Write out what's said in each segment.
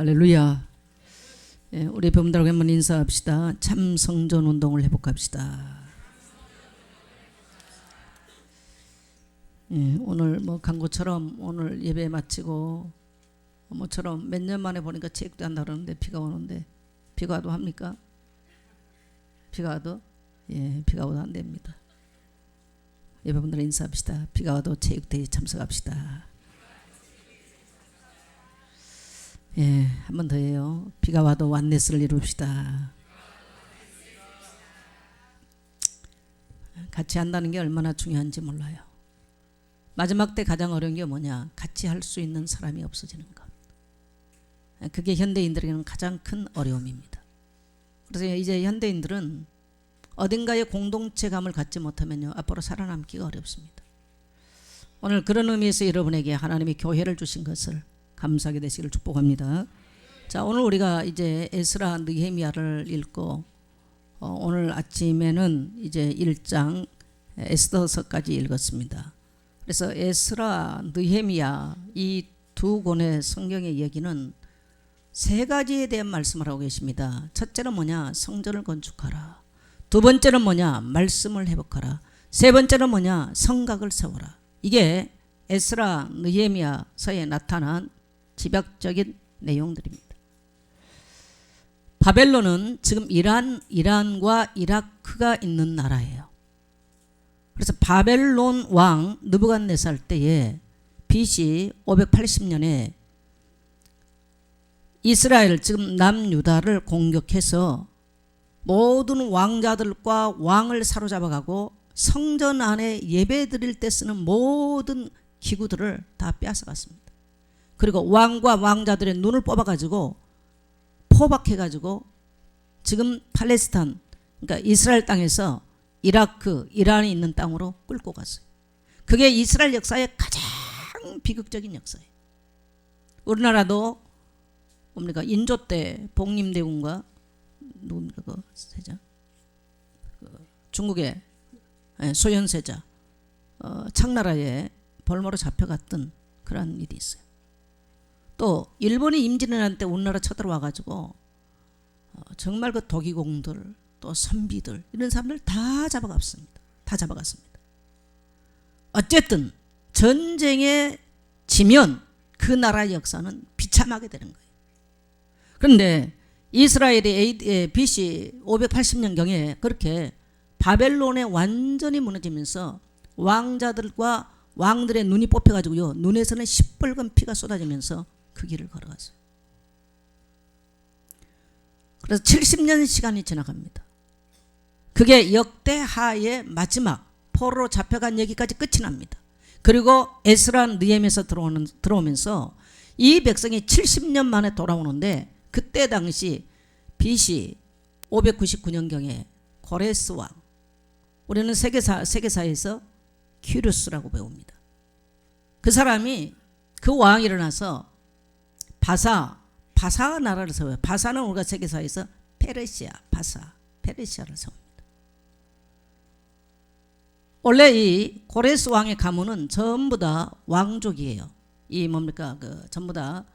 할렐루야. 예, 우리 배우들하고 한번 인사합시다. 참 성전 운동을 회복합시다. 예, 오늘 뭐 광고처럼 오늘 예배 마치고 뭐처럼 몇 년 만에 보니까 체육도 한다 그러는데 비가 오는데 비가 와도 합니까? 비가 와도? 예, 비가 와도 안 됩니다. 예배분들 인사합시다. 비가 와도 체육대회에 참석합시다. 예, 한 번 더 해요. 비가 와도 완네스를 이룹시다. 같이 한다는 게 얼마나 중요한지 몰라요. 마지막 때 가장 어려운 게 뭐냐? 같이 할 수 있는 사람이 없어지는 것. 그게 현대인들에게는 가장 큰 어려움입니다. 그래서 이제 현대인들은 어딘가에 공동체감을 갖지 못하면요, 앞으로 살아남기가 어렵습니다. 오늘 그런 의미에서 여러분에게 하나님이 교회를 주신 것을 감사하게 되시기를 축복합니다. 자, 오늘 우리가 이제 에스라 느헤미야를 읽고 오늘 아침에는 이제 1장 에스더서까지 읽었습니다. 그래서 에스라 느헤미야 이 두 권의 성경의 얘기는 세 가지에 대한 말씀을 하고 계십니다. 첫째는 뭐냐? 성전을 건축하라. 두 번째는 뭐냐? 말씀을 회복하라. 세 번째는 뭐냐? 성곽을 세워라. 이게 에스라 느헤미야서에 나타난 집약적인 내용들입니다. 바벨론은 지금 이란과 이라크가 있는 나라예요. 그래서 바벨론 왕 느부갓네살 때에 BC 580년에 이스라엘 지금 남유다를 공격해서 모든 왕자들과 왕을 사로잡아가고 성전 안에 예배 드릴 때 쓰는 모든 기구들을 다 빼앗아갔습니다. 그리고 왕과 왕자들의 눈을 뽑아가지고 포박해가지고 지금 팔레스타인, 그러니까 이스라엘 땅에서 이라크, 이란이 있는 땅으로 끌고 갔어요. 그게 이스라엘 역사의 가장 비극적인 역사예요. 우리나라도 뭡니까? 인조 때 복림대군과 누굽니까? 그 세자, 중국의 소현세자, 청나라에 벌모로 잡혀갔던 그런 일이 있어요. 또 일본이 임진왜란 때 우리나라 쳐들어와가지고 정말 그 도기공들 또 선비들 이런 사람들 다 잡아갔습니다. 다 잡아갔습니다. 어쨌든 전쟁에 지면 그 나라의 역사는 비참하게 되는 거예요. 그런데 이스라엘이 BC 580년경에 그렇게 바벨론에 완전히 무너지면서 왕자들과 왕들의 눈이 뽑혀가지고요, 눈에서는 시뻘건 피가 쏟아지면서 그 길을 걸어갔어요. 그래서 70년 시간이 지나갑니다. 그게 역대하의 마지막 포로로 잡혀간 얘기까지 끝이 납니다. 그리고 에스라 느헤미야에서 들어오면서 이 백성이 70년 만에 돌아오는데 그때 당시 BC 599년경에 고레스 왕, 우리는 세계사에서 큐루스라고 배웁니다. 그 사람이 그 왕이 일어나서 바사 나라를 세워요. 바사는 우리가 세계사에서 페르시아, 페르시아를 세웁니다. 원래 이 고레스 왕의 가문은 전부 다 왕족이에요. 이 뭡니까? 전부 다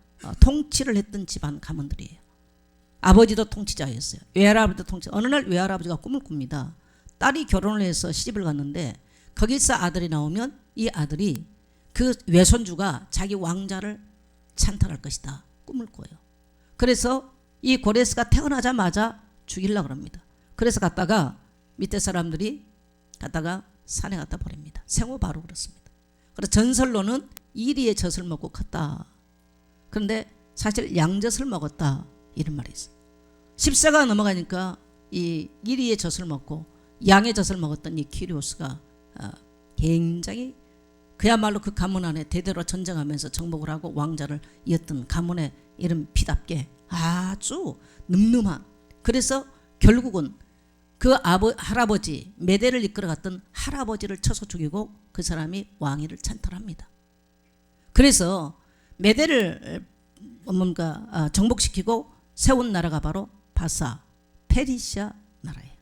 통치를 했던 집안 가문들이에요. 아버지도 통치자였어요. 외할아버지도 통치자. 어느 날 외할아버지가 꿈을 꿉니다. 딸이 결혼을 해서 시집을 갔는데 거기서 아들이 나오면 이 아들이 그 외손주가 자기 왕자를 찬탈할 것이다. 꿈을 꿔요. 그래서 이 고레스가 태어나자마자 죽이려고 합니다. 그래서 갔다가 밑에 사람들이 갔다가 산에 갖다 버립니다. 생후 바로 그렇습니다. 그래서 전설로는 이리의 젖을 먹고 컸다. 그런데 사실 양젖을 먹었다. 이런 말이 있어요. 10세가 넘어가니까 이 이리의 젖을 먹고 양의 젖을 먹었던 이 키리오스가 굉장히 그야말로 그 가문 안에 대대로 전쟁하면서 정복을 하고 왕자를 이었던 가문의 이름 피답게 아주 늠름한, 그래서 결국은 그 할아버지 메대를 이끌어갔던 할아버지를 쳐서 죽이고 그 사람이 왕위를 찬탈합니다. 그래서 메대를 뭔가 정복시키고 세운 나라가 바로 페르시아 나라예요.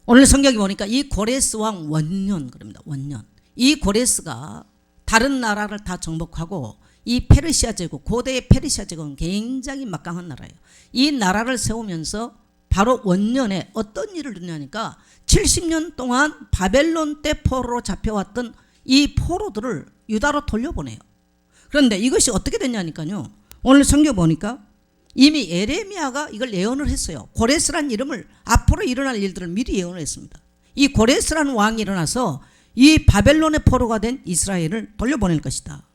오늘 성경에 보니까 이 고레스 왕 원년 그럽니다. 원년. 이 고레스가 다른 나라를 다 정복하고 이 페르시아 제국, 고대의 페르시아 제국은 굉장히 막강한 나라예요. 이 나라를 세우면서 바로 원년에 어떤 일을 했냐니까 70년 동안 바벨론 때 포로로 잡혀왔던 이 포로들을 유다로 돌려보내요. 그런데 이것이 어떻게 됐냐니까요. 오늘 성경 보니까 이미 에레미야가 이걸 예언을 했어요. 고레스라는 이름을, 앞으로 일어날 일들을 미리 예언을 했습니다. 이 고레스라는 왕이 일어나서 이 바벨론의 포로가 된 이스라엘을 돌려보낼 것이다.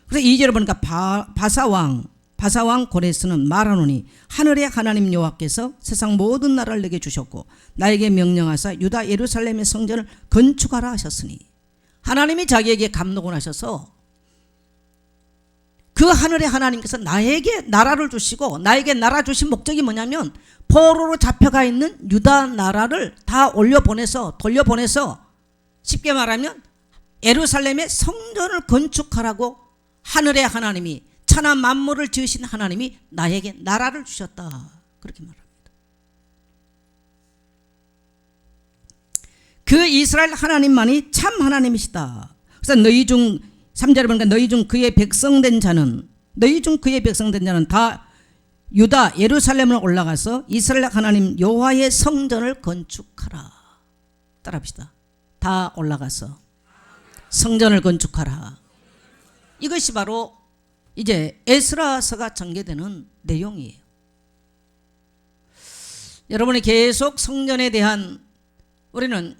그래서 2절에 보니까 바사왕 고레스는 말하노니 하늘의 하나님 여호와께서 세상 모든 나라를 내게 주셨고 나에게 명령하사 유다 예루살렘의 성전을 건축하라 하셨으니, 하나님이 자기에게 감독을 하셔서 그 하늘의 하나님께서 나에게 나라를 주시고, 나에게 나라 주신 목적이 뭐냐면 포로로 잡혀가 있는 유다 나라를 다 돌려보내서 쉽게 말하면 예루살렘의 성전을 건축하라고 하늘의 하나님이, 천하 만물을 지으신 하나님이 나에게 나라를 주셨다, 그렇게 말합니다. 그 이스라엘 하나님만이 참 하나님이시다. 그래서 너희 중 3절에 보니까 너희 중 그의 백성된 자는 다 유다 예루살렘으로 올라가서 이스라엘 하나님 여호와의 성전을 건축하라. 따라합시다. 다 올라가서 성전을 건축하라. 이것이 바로 이제 에스라서가 전개되는 내용이에요. 여러분이 계속 성전에 대한, 우리는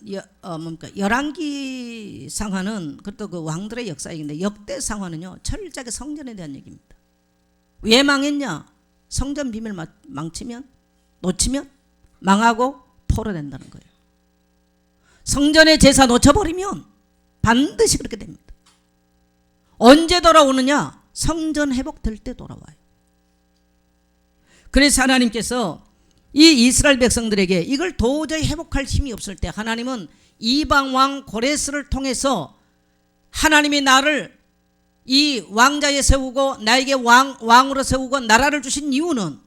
열왕기 상하는 그것도 그 왕들의 역사인데, 역대 상하는요 철저하게 성전에 대한 얘기입니다. 왜 망했냐? 성전 비밀 놓치면 망하고 포로된다는 거예요. 성전의 제사 놓쳐버리면 반드시 그렇게 됩니다. 언제 돌아오느냐? 성전 회복될 때 돌아와요. 그래서 하나님께서 이 이스라엘 백성들에게 이걸 도저히 회복할 힘이 없을 때 하나님은 이방 왕 고레스를 통해서 하나님이 나를 이 왕자에 세우고 나에게 왕으로 세우고 나라를 주신 이유는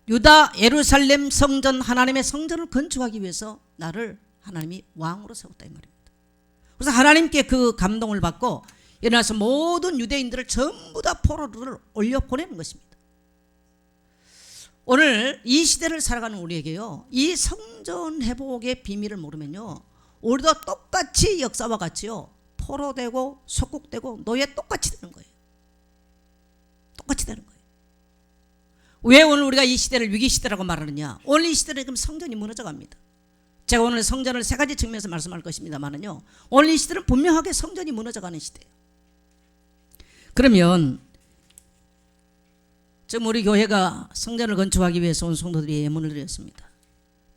유다 예루살렘 성전, 하나님의 성전을 건축하기 위해서 나를 하나님이 왕으로 세웠다, 이 말입니다. 그래서 하나님께 그 감동을 받고 일어나서 모든 유대인들을 전부 다 포로를 올려 보내는 것입니다. 오늘 이 시대를 살아가는 우리에게요, 이 성전 회복의 비밀을 모르면요, 우리도 똑같이 역사와 같이요 포로되고 속국되고 노예 똑같이 되는 거예요. 똑같이 되는 거예요. 왜 오늘 우리가 이 시대를 위기시대라고 말하느냐? 오늘 이 시대는 지금 성전이 무너져갑니다. 제가 오늘 성전을 세 가지 측면에서 말씀할 것입니다만은요, 오늘 이 시대는 분명하게 성전이 무너져가는 시대예요. 그러면 지금 우리 교회가 성전을 건축하기 위해서 온 성도들이 예문을 드렸습니다.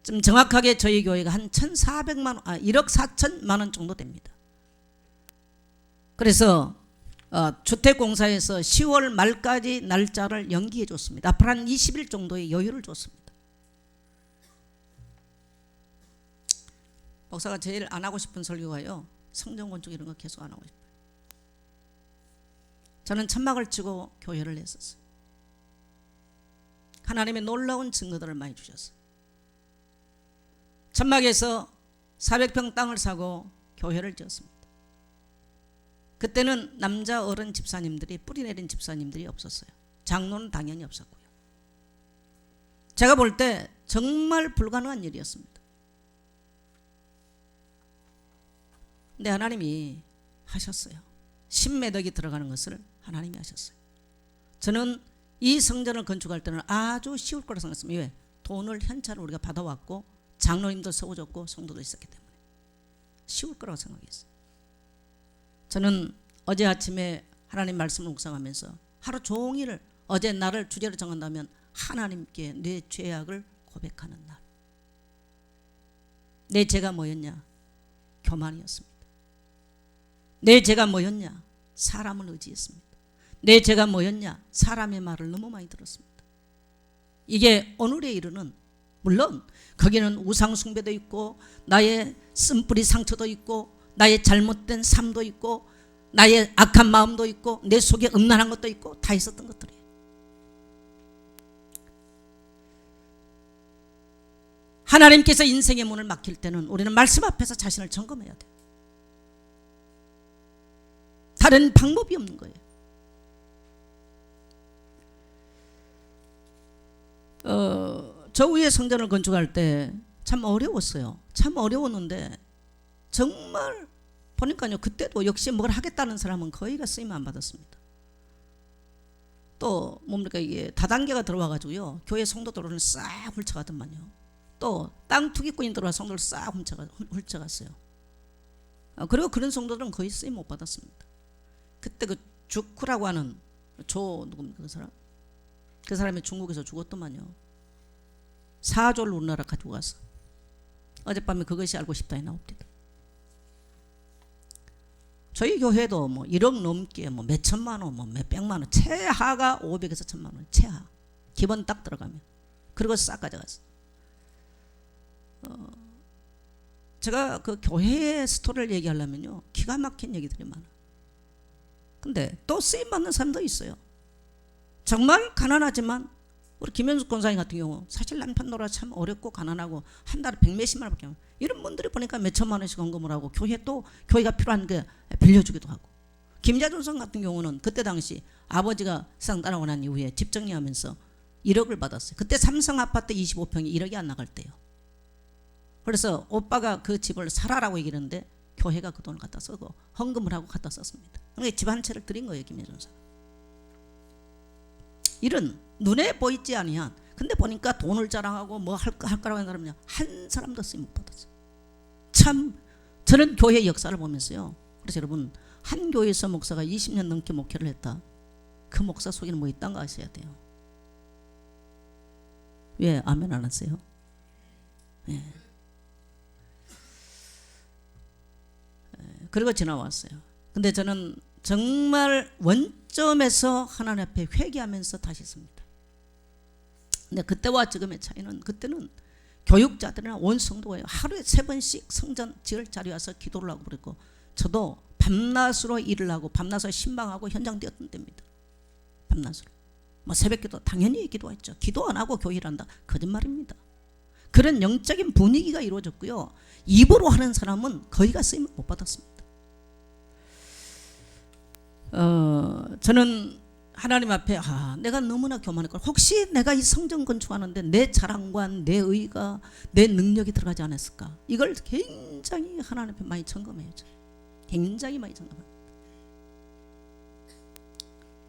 좀 정확하게 저희 교회가 한 1억 4천만 원 정도 됩니다. 그래서 주택공사에서 10월 말까지 날짜를 연기해 줬습니다. 앞으로 한 20일 정도의 여유를 줬습니다. 목사가 제일 안 하고 싶은 설교가요, 성전 건축 이런 거 계속 안 하고 싶어요. 저는 천막을 치고 교회를 했었어요. 하나님의 놀라운 증거들을 많이 주셨어요. 천막에서 400평 땅을 사고 교회를 지었습니다. 그때는 남자 어른 집사님들이, 뿌리 내린 집사님들이 없었어요. 장로는 당연히 없었고요. 제가 볼 때 정말 불가능한 일이었습니다. 근데 하나님이 하셨어요. 10매덕이 들어가는 것을 하나님이 하셨어요. 저는 이 성전을 건축할 때는 아주 쉬울 거라고 생각했습니다. 왜? 돈을 현찰을 우리가 받아왔고 장로님도 세워줬고 성도도 있었기 때문에 쉬울 거라고 생각했어요. 저는 어제 아침에 하나님 말씀을 묵상하면서 하루 종일, 어제 날을 주제로 정한다면 하나님께 내 죄악을 고백하는 날. 내 죄가 뭐였냐? 교만이었습니다. 내 죄가 뭐였냐? 사람을 의지했습니다. 내 죄가 뭐였냐? 사람의 말을 너무 많이 들었습니다. 이게 오늘에 이르는, 물론 거기는 우상 숭배도 있고 나의 쓴뿌리 상처도 있고 나의 잘못된 삶도 있고 나의 악한 마음도 있고 내 속에 음란한 것도 있고 다 있었던 것들이에요. 하나님께서 인생의 문을 막힐 때는 우리는 말씀 앞에서 자신을 점검해야 돼요. 다른 방법이 없는 거예요. 저 위에 성전을 건축할 때 참 어려웠어요. 참 어려웠는데 정말 보니까요, 그때도 역시 뭘 하겠다는 사람은 거의가 쓰임 안 받았습니다. 또 뭡니까, 이게 다단계가 들어와가지고요, 교회 성도들은 싹 훌쳐가더만요. 또 땅 투기꾼이 들어와 성도를 싹 훌쳐갔어요. 그리고 그런 성도들은 거의 쓰임 못 받았습니다. 그때 그 주크라고 하는 누굽니까 그 사람? 그 사람이 중국에서 죽었더만요. 4조를 우리나라 가지고 가서 어젯밤에 그것이 알고 싶다에 나옵니다. 저희 교회도 뭐 1억 넘게 뭐 몇천만 원, 뭐 몇백만 원, 최하가 500에서 1000만 원, 최하. 기본 딱 들어가면. 그리고 싹 가져갔어. 제가 그 교회의 스토리를 얘기하려면요, 기가 막힌 얘기들이 많아. 근데 또 쓰임 받는 사람도 있어요. 정말 가난하지만 우리 김현숙 권사님 같은 경우 사실 남편 노라 참 어렵고 가난하고 한 달에 100몇십만 원밖에 안, 이런 분들이 보니까 몇천만 원씩 헌금을 하고 교회가 필요한 게 빌려주기도 하고. 김자준 선 같은 경우는 그때 당시 아버지가 세상 떠나고 난 이후에 집 정리하면서 1억을 받았어요. 그때 삼성 아파트 25평이 1억이 안 나갈 때요. 그래서 오빠가 그 집을 사라라고 얘기했는데 교회가 그 돈을 갖다 쓰고 헌금을 하고 갖다 썼습니다. 그러니까 집 한 채를 드린 거예요, 김혜준 사. 이런 눈에 보이지 아니한, 근데 보니까 돈을 자랑하고 뭐 할 거라고 하는 사람은요, 한 사람도 쓰임 못 받았어요. 참 저는 교회 역사를 보면서요, 그래서 여러분, 한 교회에서 목사가 20년 넘게 목회를 했다. 그 목사 속에는 뭐 있다는 거 아셔야 돼요. 왜 아멘 안 하세요? 예. 그리고 지나왔어요. 근데 저는 정말 원점에서 하나님 앞에 회개하면서 다시 씁니다. 근데 그때와 지금의 차이는, 그때는 교육자들이나 온 성도가 하루에 3번씩 성전 지을 자리에 와서 기도를 하고 그랬고, 저도 밤낮으로 일을 하고 밤낮으로 신방하고 현장 뛰었던 때입니다. 밤낮으로. 뭐 새벽기도 당연히 기도했죠. 기도 안 하고 교회를 한다, 거짓말입니다. 그런 영적인 분위기가 이루어졌고요, 입으로 하는 사람은 거의가 쓰임을 못 받았습니다. 저는 하나님 앞에 내가 너무나 교만했고, 혹시 내가 이 성전 건축하는데 내 자랑과 내 의가, 내 능력이 들어가지 않았을까, 이걸 굉장히 하나님 앞에 많이 점검해요. 굉장히 많이 점검합니다.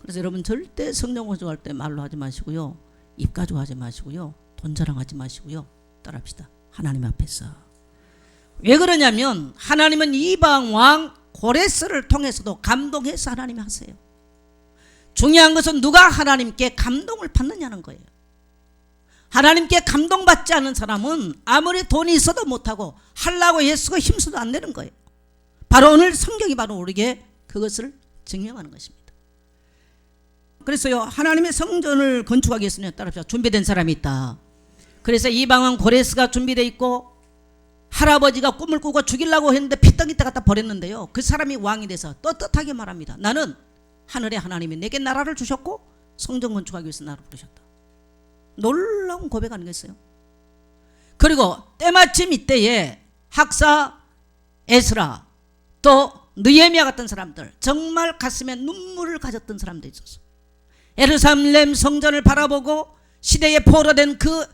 그래서 여러분, 절대 성전 건축할 때 말로 하지 마시고요, 입 가지고 하지 마시고요, 돈 자랑하지 마시고요, 따라합시다. 하나님 앞에서. 왜 그러냐면 하나님은 이방 왕 고레스를 통해서도 감동해서 하나님이 하세요. 중요한 것은 누가 하나님께 감동을 받느냐는 거예요. 하나님께 감동받지 않은 사람은 아무리 돈이 있어도 못하고 하려고 애쓰고 힘써도 안 되는 거예요. 바로 오늘 성경이 바로 우리에게 그것을 증명하는 것입니다. 그래서요, 하나님의 성전을 건축하기 위해서는 따라합시다. 준비된 사람이 있다. 그래서 이방 왕 고레스가 준비되어 있고, 할아버지가 꿈을 꾸고 죽이려고 했는데 피덩이 때 갖다 버렸는데요, 그 사람이 왕이 돼서 떳떳하게 말합니다. 나는 하늘의 하나님이 내게 나라를 주셨고 성전 건축하기 위해서 나를 부르셨다. 놀라운 고백 아니겠어요? 그리고 때마침 이때에 학사 에스라, 또 느헤미야 같은 사람들, 정말 가슴에 눈물을 가졌던 사람들이 있었어. 예루살렘 성전을 바라보고 시대에 포로된 그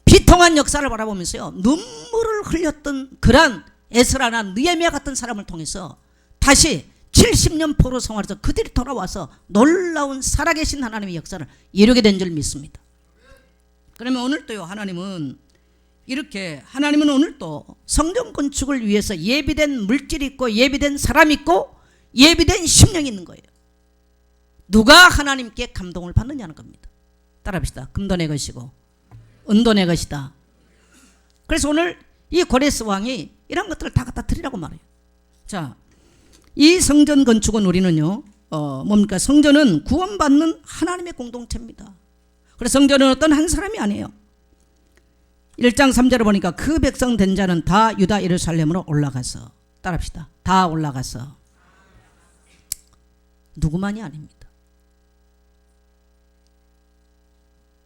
비통한 역사를 바라보면서요, 눈물을 흘렸던 그런 에스라나 느헤미야 같은 사람을 통해서 다시 70년 포로 생활에서 그들이 돌아와서 놀라운 살아계신 하나님의 역사를 이루게 된 줄 믿습니다. 그러면 오늘도요, 하나님은 오늘도 성전 건축을 위해서 예비된 물질이 있고, 예비된 사람이 있고, 예비된 심령이 있는 거예요. 누가 하나님께 감동을 받느냐는 겁니다. 따라합시다. 금도 내 것이고 은도 내 것이다. 그래서 오늘 이 고레스 왕이 이런 것들을 다 갖다 드리라고 말해요. 자, 이 성전 건축은 우리는요, 뭡니까? 성전은 구원받는 하나님의 공동체입니다. 그래서 성전은 어떤 한 사람이 아니에요. 1장 3절을 보니까 그 백성 된 자는 다 유다 예루살렘으로 올라가서, 따라합시다. 다 올라가서. 누구만이 아닙니다.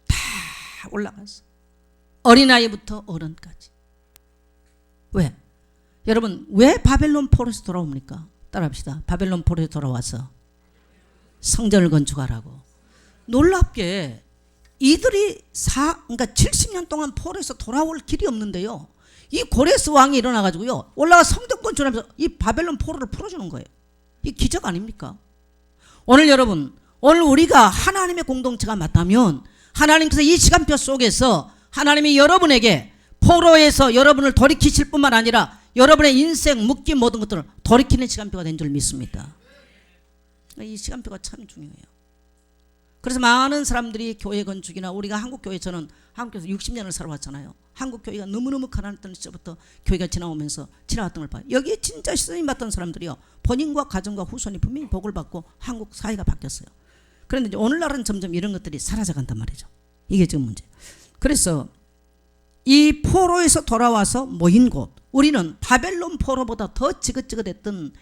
다 올라가서. 어린아이부터 어른까지. 왜? 여러분, 왜 바벨론 포로에서 돌아옵니까? 따라합시다. 바벨론 포로에 돌아와서 성전을 건축하라고. 놀랍게 이들이 그러니까 70년 동안 포로에서 돌아올 길이 없는데요. 이 고레스 왕이 일어나가지고요. 올라가 성전 건축하면서 이 바벨론 포로를 풀어주는 거예요. 이 기적 아닙니까? 오늘 여러분, 오늘 우리가 하나님의 공동체가 맞다면 하나님께서 이 시간표 속에서 하나님이 여러분에게 포로에서 여러분을 돌이키실 뿐만 아니라 여러분의 인생, 묶임 모든 것들을 돌이키는 시간표가 된 줄 믿습니다. 이 시간표가 참 중요해요. 그래서 많은 사람들이 교회 건축이나 우리가 한국교회에서는 한국교회에서 60년을 살아왔잖아요. 한국교회가 너무너무 가난했던 시절부터 교회가 지나오면서 지나갔던 걸 봐요. 여기에 진짜 쓰임 받던 사람들이요. 본인과 가정과 후손이 분명히 복을 받고 한국 사회가 바뀌었어요. 그런데 이제 오늘날은 점점 이런 것들이 사라져 간단 말이죠. 이게 지금 문제. 그래서 이 포로에서 돌아와서 모인 곳, 우리는 바벨론 포로보다 더 지긋지긋했던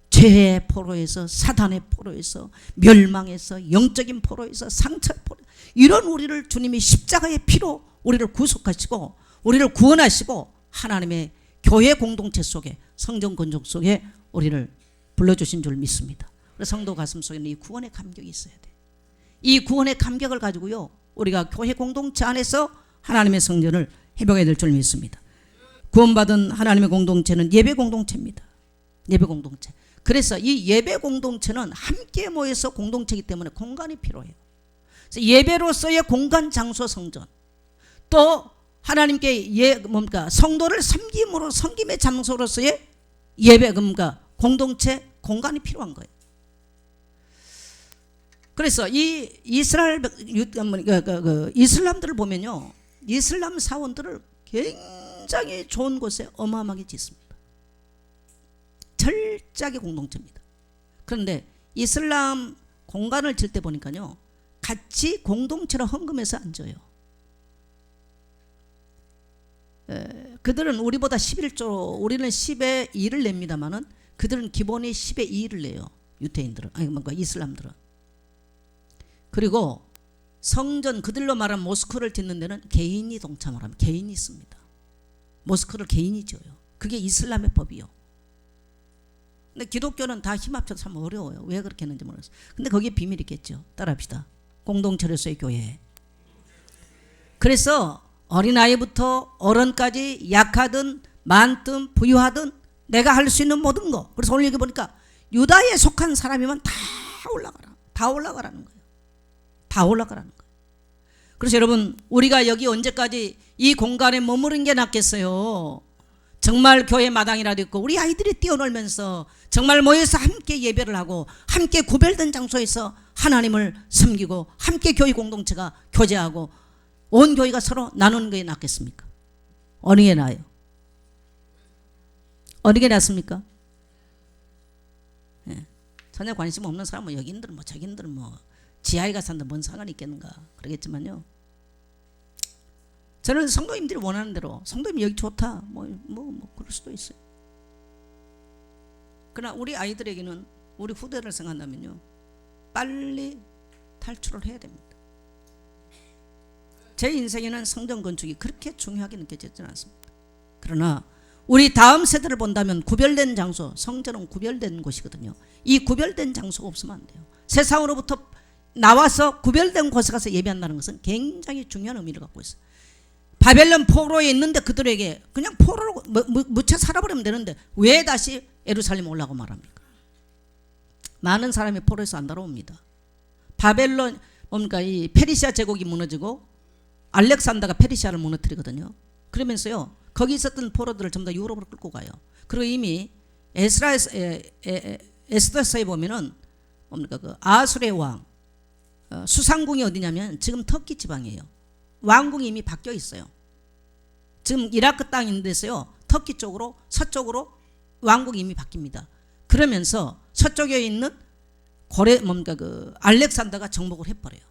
죄의 포로에서, 사단의 포로에서, 멸망에서, 영적인 포로에서, 상처의 포로, 이런 우리를 주님이 십자가의 피로 우리를 구속하시고 우리를 구원하시고 하나님의 교회 공동체 속에, 성전 건축 속에 우리를 불러주신 줄 믿습니다. 그래서 성도 가슴 속에는 이 구원의 감격이 있어야 돼. 이 구원의 감격을 가지고요, 우리가 교회 공동체 안에서 하나님의 성전을 회복해야 될 줄 믿습니다. 구원받은 하나님의 공동체는 예배 공동체입니다. 예배 공동체. 그래서 이 예배 공동체는 함께 모여서 공동체이기 때문에 공간이 필요해요. 그래서 예배로서의 공간, 장소, 성전, 또 하나님께 성도를 섬김으로, 섬김의 장소로서의 예배, 공동체 공간이 필요한 거예요. 그래서 이 이슬람들을 보면요, 이슬람 사원들을 굉장히 좋은 곳에 어마어마하게 짓습니다. 철저하게 공동체입니다. 그런데 이슬람 공간을 질 때 보니까요, 같이 공동체로 헌금해서 안 줘요. 그들은 우리보다 11조, 우리는 10의 2를 냅니다만은 그들은 기본이 10의 2를 내요. 유태인들은, 이슬람들은. 그리고 성전, 그들로 말하는 모스크를 짓는 데는 개인이 동참을 하면 개인이 씁니다. 모스크를 개인이 지어요. 그게 이슬람의 법이요. 근데 기독교는 다 힘합쳐서 참 어려워요. 왜 그렇게 했는지 모르겠어요. 근데 거기에 비밀이 있겠죠. 따라합시다. 공동체로서의 교회. 그래서 어린아이부터 어른까지 약하든 많든 부유하든 내가 할 수 있는 모든 거. 그래서 오늘 여기 보니까 유다에 속한 사람이면 다 올라가라. 다 올라가라는 거예요. 다 올라가라는 거예요. 그래서 여러분, 우리가 여기 언제까지 이 공간에 머무른 게 낫겠어요? 정말 교회 마당이라도 있고 우리 아이들이 뛰어놀면서 정말 모여서 함께 예배를 하고 함께 구별된 장소에서 하나님을 섬기고 함께 교회 공동체가 교제하고 온 교회가 서로 나누는 게 낫겠습니까? 어느 게 나아요? 어느 게 낫습니까? 예. 전혀 관심 없는 사람은 여기인들은 저기인들은 지하에 가서 산다 뭔 상관이 있겠는가 그러겠지만요, 저는 성도님들이 원하는 대로 성도님 여기 좋다 그럴 수도 있어요. 그러나 우리 아이들에게는, 우리 후대를 생각한다면요, 빨리 탈출을 해야 됩니다. 제 인생에는 성전 건축이 그렇게 중요하게 느껴지지는 않습니다. 그러나 우리 다음 세대를 본다면 구별된 장소, 성전은 구별된 곳이거든요. 이 구별된 장소가 없으면 안 돼요. 세상으로부터 나와서 구별된 곳에 가서 예배한다는 것은 굉장히 중요한 의미를 갖고 있어요. 바벨론 포로에 있는데 그들에게 그냥 포로로 묻혀 살아버리면 되는데 왜 다시 예루살렘 올라고 말합니까? 많은 사람이 포로에서 안 돌아옵니다. 바벨론 이 페르시아 제국이 무너지고 알렉산더가 페르시아를 무너뜨리거든요. 그러면서요, 거기 있었던 포로들을 전부 다 유럽으로 끌고 가요. 그리고 이미 에스더서에 보면은 아수르의 왕, 수상궁이 어디냐면 지금 터키 지방이에요. 왕궁이 이미 바뀌어 있어요. 지금 이라크 땅 있는 데서요, 터키 쪽으로, 서쪽으로 왕국이 이미 바뀝니다. 그러면서 서쪽에 있는 알렉산더가 정복을 해버려요.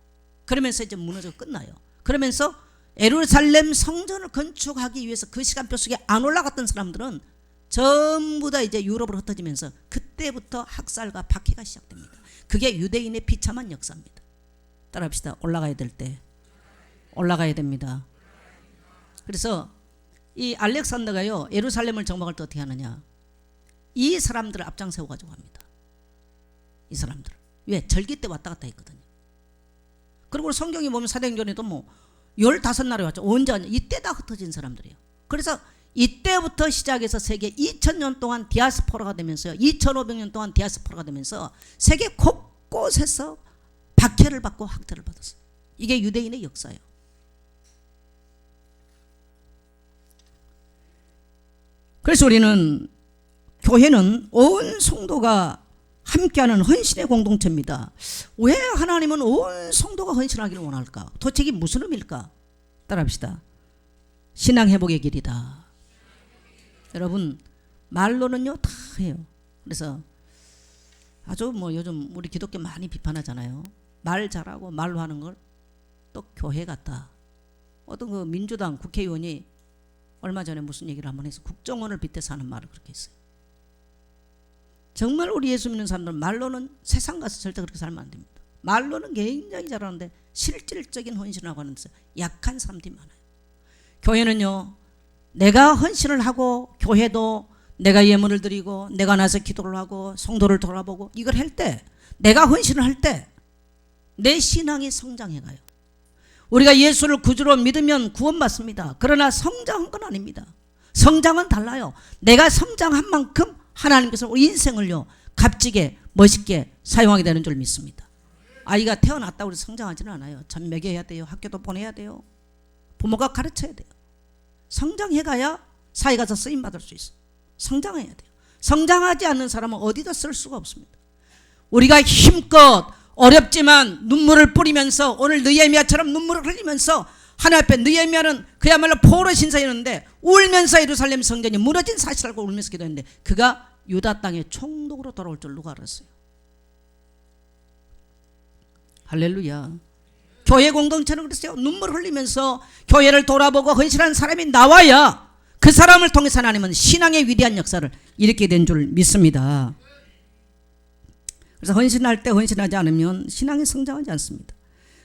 그러면서 이제 무너지고 끝나요. 그러면서 예루살렘 성전을 건축하기 위해서 그 시간표 속에 안 올라갔던 사람들은 전부 다 이제 유럽으로 흩어지면서 그때부터 학살과 박해가 시작됩니다. 그게 유대인의 비참한 역사입니다. 따라합시다. 올라가야 될 때 올라가야 됩니다. 그래서 이 알렉산더가요, 예루살렘을 정복할 때 어떻게 하느냐, 이 사람들을 앞장세워 가지고 합니다. 이 사람들을. 왜? 절기 때 왔다 갔다 했거든요. 그리고 성경에 보면 사도행전에도 뭐 15나라에 왔죠. 언제 왔냐? 이때 다 흩어진 사람들이에요. 그래서 이때부터 시작해서 세계 2000년 동안 디아스포라가 되면서요. 2500년 동안 디아스포라가 되면서 세계 곳곳에서 박해를 받고 학대를 받았어요. 이게 유대인의 역사예요. 그래서 우리는 교회는 온 성도가 함께하는 헌신의 공동체입니다. 왜 하나님은 온 성도가 헌신하기를 원할까? 도대체 이게 무슨 의미일까? 따라합시다. 신앙 회복의 길이다. 여러분 말로는요 다 해요. 그래서 아주 뭐 요즘 우리 기독교 많이 비판하잖아요. 말 잘하고 말로 하는 걸 또 교회 같다. 어떤 그 민주당 국회의원이 얼마 전에 무슨 얘기를 한번 해서 국정원을 빗대서 하는 말을 그렇게 했어요. 정말 우리 예수 믿는 사람들은 말로는 세상 가서 절대 그렇게 살면 안 됩니다. 말로는 굉장히 잘하는데 실질적인 헌신을 하는 데서 약한 사람들이 많아요. 교회는요 내가 헌신을 하고 교회도 내가 예물을 드리고 내가 나서 기도를 하고 성도를 돌아보고 이걸 할 때 내가 헌신을 할 때 내 신앙이 성장해가요. 우리가 예수를 구주로 믿으면 구원받습니다. 그러나 성장한 건 아닙니다. 성장은 달라요. 내가 성장한 만큼 하나님께서 우리 인생을요 값지게 멋있게 사용하게 되는 줄 믿습니다. 아이가 태어났다고 해서 성장하지는 않아요. 젖 먹여야 돼요. 학교도 보내야 돼요. 부모가 가르쳐야 돼요. 성장해가야 사회 가서 쓰임받을 수 있어요. 성장해야 돼요. 성장하지 않는 사람은 어디다 쓸 수가 없습니다. 우리가 힘껏 어렵지만 눈물을 뿌리면서 오늘 느헤미야처럼 눈물을 흘리면서 하나님 앞에 느헤미야는 그야말로 포로 신사였는데 울면서 예루살렘 성전이 무너진 사실을 알고 울면서 기도했는데 그가 유다 땅의 총독으로 돌아올 줄 누가 알았어요? 할렐루야. 교회 공동체는 그랬어요. 눈물 흘리면서 교회를 돌아보고 헌신한 사람이 나와야 그 사람을 통해서 하나님은 신앙의 위대한 역사를 일으키게 된 줄 믿습니다. 그래서 헌신할 때 헌신하지 않으면 신앙이 성장하지 않습니다.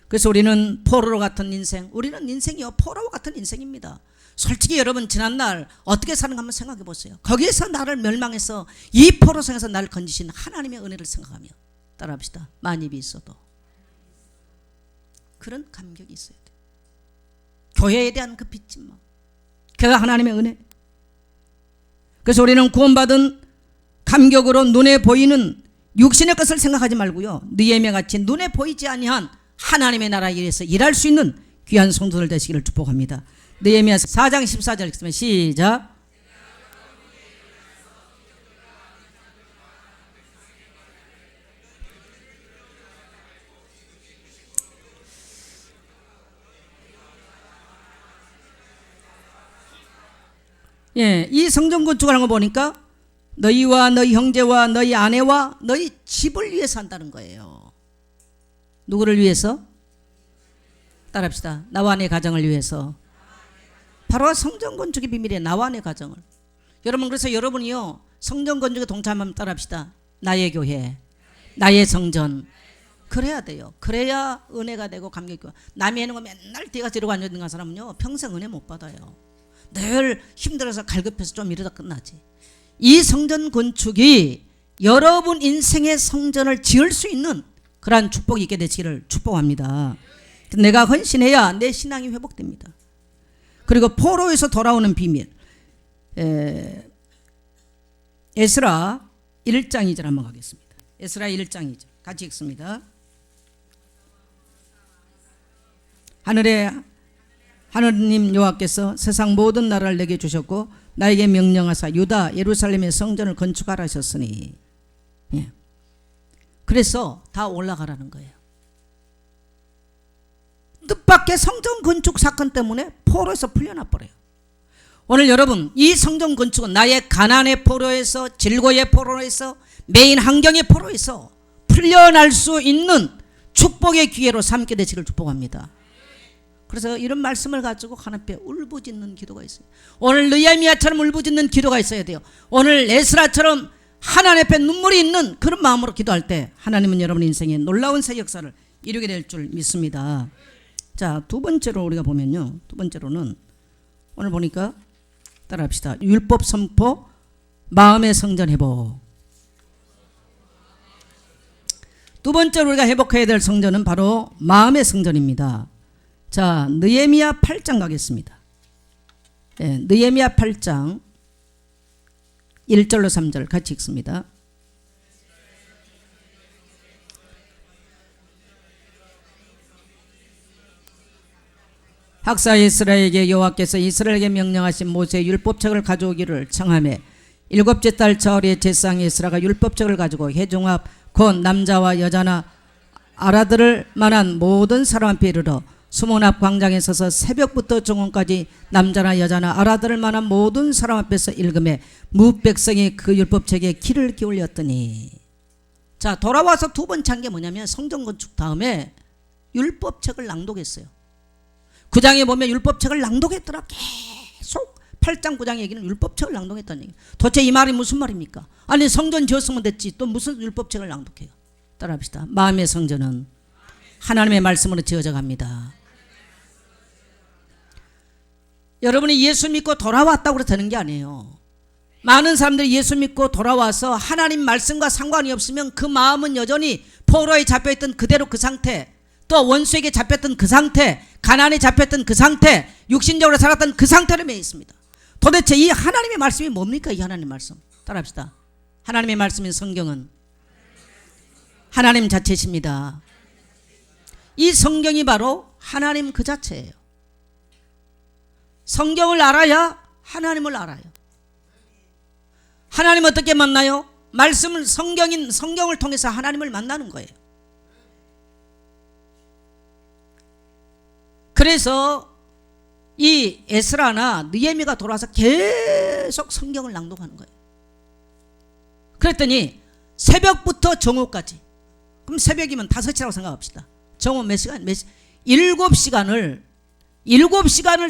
그래서 우리는 포로 같은 인생, 우리는 인생이요 포로와 같은 인생입니다. 솔직히 여러분 지난날 어떻게 사는가 한번 생각해 보세요. 거기에서 나를 멸망해서 이 포로성에서 나를 건지신 하나님의 은혜를 생각하며 따라합시다. 만입이 있어도 그런 감격이 있어야 돼요. 교회에 대한 그 빚짐마, 그가 하나님의 은혜. 그래서 우리는 구원받은 감격으로 눈에 보이는 육신의 것을 생각하지 말고요 느헤미야 같이 눈에 보이지 아니한 하나님의 나라에 위해서 일할 수 있는 귀한 성도들 되시기를 축복합니다. 느헤미야 4장 14절 읽겠습니다. 시작. 예, 이 성전 건축을 한 거 보니까 너희와 너희 형제와 너희 아내와 너희 집을 위해서 한다는 거예요. 누구를 위해서? 따라합시다. 나와 내 가정을 위해서. 바로 성전 건축의 비밀이에요. 나와 내 가정을. 여러분 그래서 여러분이요 성전 건축에 동참하면 따라합시다. 나의 교회, 나의 성전. 그래야 돼요. 그래야 은혜가 되고 감격이. 남이 해놓은 거 맨날 뒤가 지르고 앉아있는 사람은요 평생 은혜 못 받아요. 늘 힘들어서 갈급해서 좀 이러다 끝나지. 이 성전 건축이 여러분 인생의 성전을 지을 수 있는 그러한 축복이 있게 되시기를 축복합니다. 내가 헌신해야 내 신앙이 회복됩니다. 그리고 포로에서 돌아오는 비밀, 에스라 1장 2절 한번 가겠습니다. 에스라 1장 2절 같이 읽습니다. 하느님 여호와께서 세상 모든 나라를 내게 주셨고 나에게 명령하사 유다 예루살렘의 성전을 건축하라 하셨으니, 예. 그래서 다 올라가라는 거예요. 뜻밖의 성전 건축 사건 때문에 포로에서 풀려나 버려요. 오늘 여러분 이 성전 건축은 나의 가난의 포로에서 질고의 포로에서 매인 환경의 포로에서 풀려날 수 있는 축복의 기회로 삼게 되시길 축복합니다. 그래서 이런 말씀을 가지고 하나님 앞에 울부짖는 기도가 있어요. 오늘 느헤미야처럼 울부짖는 기도가 있어야 돼요. 오늘 에스라처럼 하나님 앞에 눈물이 있는 그런 마음으로 기도할 때 하나님은 여러분 인생에 놀라운 새 역사를 이루게 될 줄 믿습니다. 자, 두 번째로 우리가 보면요. 두 번째로는 오늘 보니까 따라합시다. 율법 선포 마음의 성전 회복. 두 번째로 우리가 회복해야 될 성전은 바로 마음의 성전입니다. 자, 느헤미야 8장 가겠습니다. 네, 느헤미야 8장 1절로 3절 같이 읽습니다. 학사 에스라에게 여호와께서 이스라엘에게 명령하신 모세의 율법책을 가져오기를 청하매 일곱째 달 저울에 제사장 에스라가 율법책을 가지고 회중앞 곧 남자와 여자나 알아들을 만한 모든 사람 앞에 이르러 수문 앞 광장에 서서 새벽부터 정오까지 남자나 여자나 알아들을 만한 모든 사람 앞에서 읽음에 무백성이 그 율법책에 귀를 기울였더니. 자, 돌아와서 두 번째 한 게 뭐냐면 성전 건축 다음에 율법책을 낭독했어요. 9장에 보면 율법책을 낭독했더라. 계속 8장 9장 얘기는 율법책을 낭독했다는 얘기. 도대체 이 말이 무슨 말입니까? 아니 성전 지었으면 됐지 또 무슨 율법책을 낭독해요. 따라합시다. 마음의 성전은 하나님의 말씀으로 지어져 갑니다. 여러분이 예수 믿고 돌아왔다고 해서 되는 게 아니에요. 많은 사람들이 예수 믿고 돌아와서 하나님 말씀과 상관이 없으면 그 마음은 여전히 포로에 잡혀있던 그대로 그 상태, 또 원수에게 잡혔던 그 상태, 가난에 잡혔던 그 상태, 육신적으로 살았던 그 상태로 매여 있습니다. 도대체 이 하나님의 말씀이 뭡니까? 이 하나님의 말씀 따라합시다. 하나님의 말씀인 성경은 하나님 자체십니다. 이 성경이 바로 하나님 그 자체예요. 성경을 알아야 하나님을 알아요. 하나님 어떻게 만나요? 말씀을 성경인 성경을 통해서 하나님을 만나는 거예요. 그래서 이 에스라나 느헤미가 돌아와서 계속 성경을 낭독하는 거예요. 그랬더니 새벽부터 정오까지, 그럼 새벽이면 5시라고 생각합시다. 정오 몇 시간? 7시간을